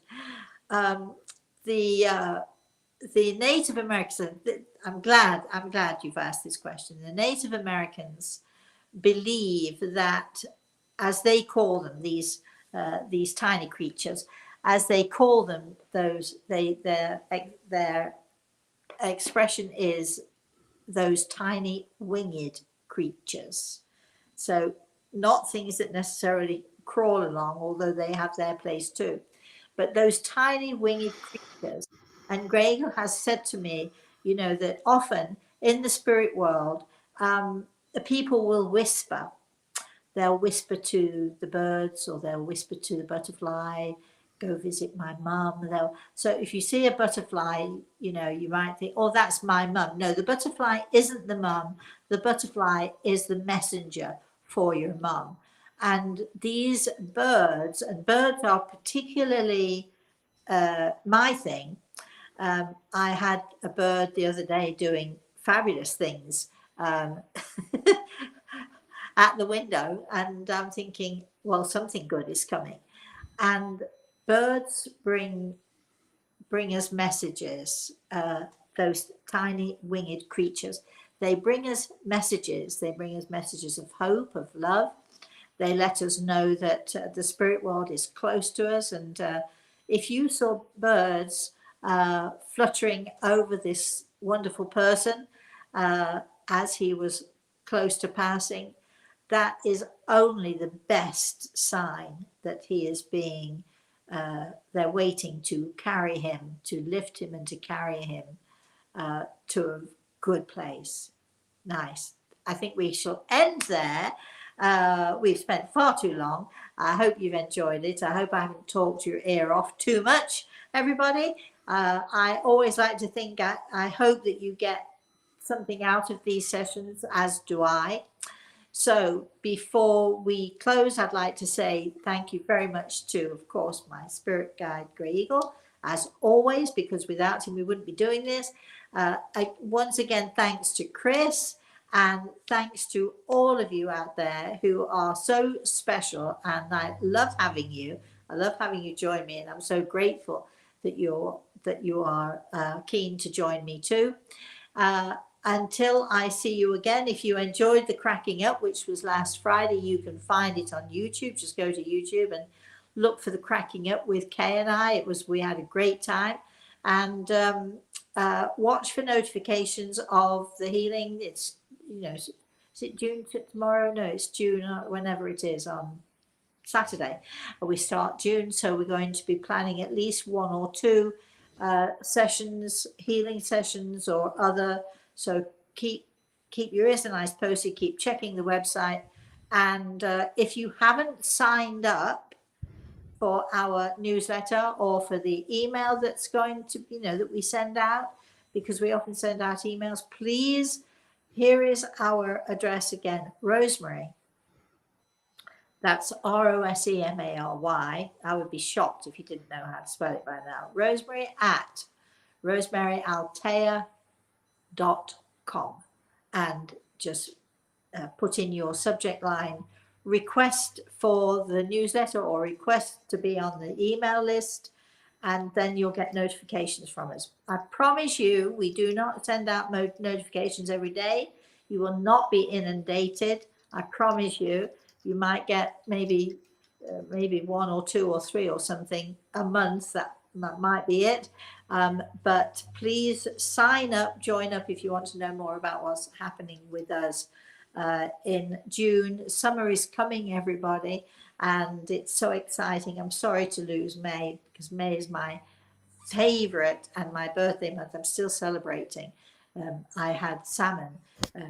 The Native Americans, I'm glad you've asked this question. The Native Americans believe that, as they call them, these tiny creatures, as they call them, their expression is those tiny winged creatures. So not things that necessarily crawl along, although they have their place too, but those tiny winged creatures. And Greg has said to me, that often in the spirit world, the people will whisper. They'll whisper to the birds, or they'll whisper to the butterfly, go visit my mum. So if you see a butterfly, you know, you might think, oh, that's my mum. No, the butterfly isn't the mum. The butterfly is the messenger for your mum. And these birds, and birds are particularly my thing. I had a bird the other day doing fabulous things at the window, and I'm thinking, well, something good is coming. And birds bring us messages. Those tiny winged creatures, they bring us messages. They bring us messages of hope, of love. They let us know that the spirit world is close to us. And if you saw birds fluttering over this wonderful person as he was close to passing, that is only the best sign that he is being, they're waiting to carry him, to lift him and to carry him to a good place. Nice. I think we shall end there. We've spent far too long. I hope you've enjoyed it. I hope I haven't talked your ear off too much, everybody. I always like to think, I hope that you get something out of these sessions, as do I. So before we close, I'd like to say thank you very much to, of course, my spirit guide, Grey Eagle, as always, because without him, we wouldn't be doing this. Once again, thanks to Chris, and thanks to all of you out there who are so special, and I love having you. I love having you join me, and I'm so grateful that you are keen to join me too. Until I see you again, if you enjoyed the Cracking Up, which was last Friday, you can find it on YouTube. Just go to YouTube and look for the Cracking Up with Kay and I. We had a great time. And watch for notifications of the healing. It's, you know, is it June tomorrow? No, it's June, whenever it is, on Saturday. We start June, so we're going to be planning at least one or two sessions, healing sessions or other. So keep your ears and eyes posted, keep checking the website. And if you haven't signed up for our newsletter or for the email that's going to, you know, that we send out, because we often send out emails, please, here is our address again, Rosemary. That's Rosemary. I would be shocked if you didn't know how to spell it by now. Rosemary at rosemaryaltea.com, and just put in your subject line request for the newsletter or request to be on the email list, and then you'll get notifications from us. I promise you, we do not send out notifications every day. You will not be inundated. I promise you. You might get maybe one or two or three or something a month. That might be it. But please sign up, join up if you want to know more about what's happening with us in June. Summer is coming, everybody, and it's so exciting. I'm sorry to lose May, because May is my favorite and my birthday month. I'm still celebrating. I had salmon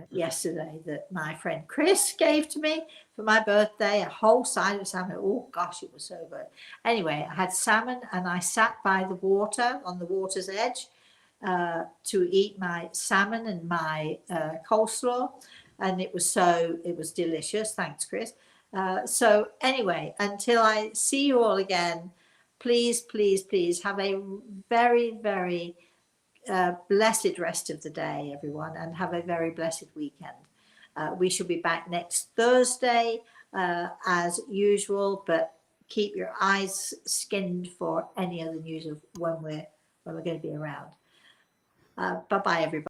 yesterday that my friend Chris gave to me for my birthday, a whole side of salmon. Oh gosh, it was so good. Anyway, I had salmon and I sat by the water, on the water's edge, to eat my salmon and my coleslaw, and it was delicious. Thanks, Chris. So anyway, until I see you all again, please, please, please have a very, very blessed rest of the day, everyone, and have a very blessed weekend. We shall be back next Thursday as usual, but keep your eyes skinned for any other news of when we're going to be around. Bye-bye, everybody.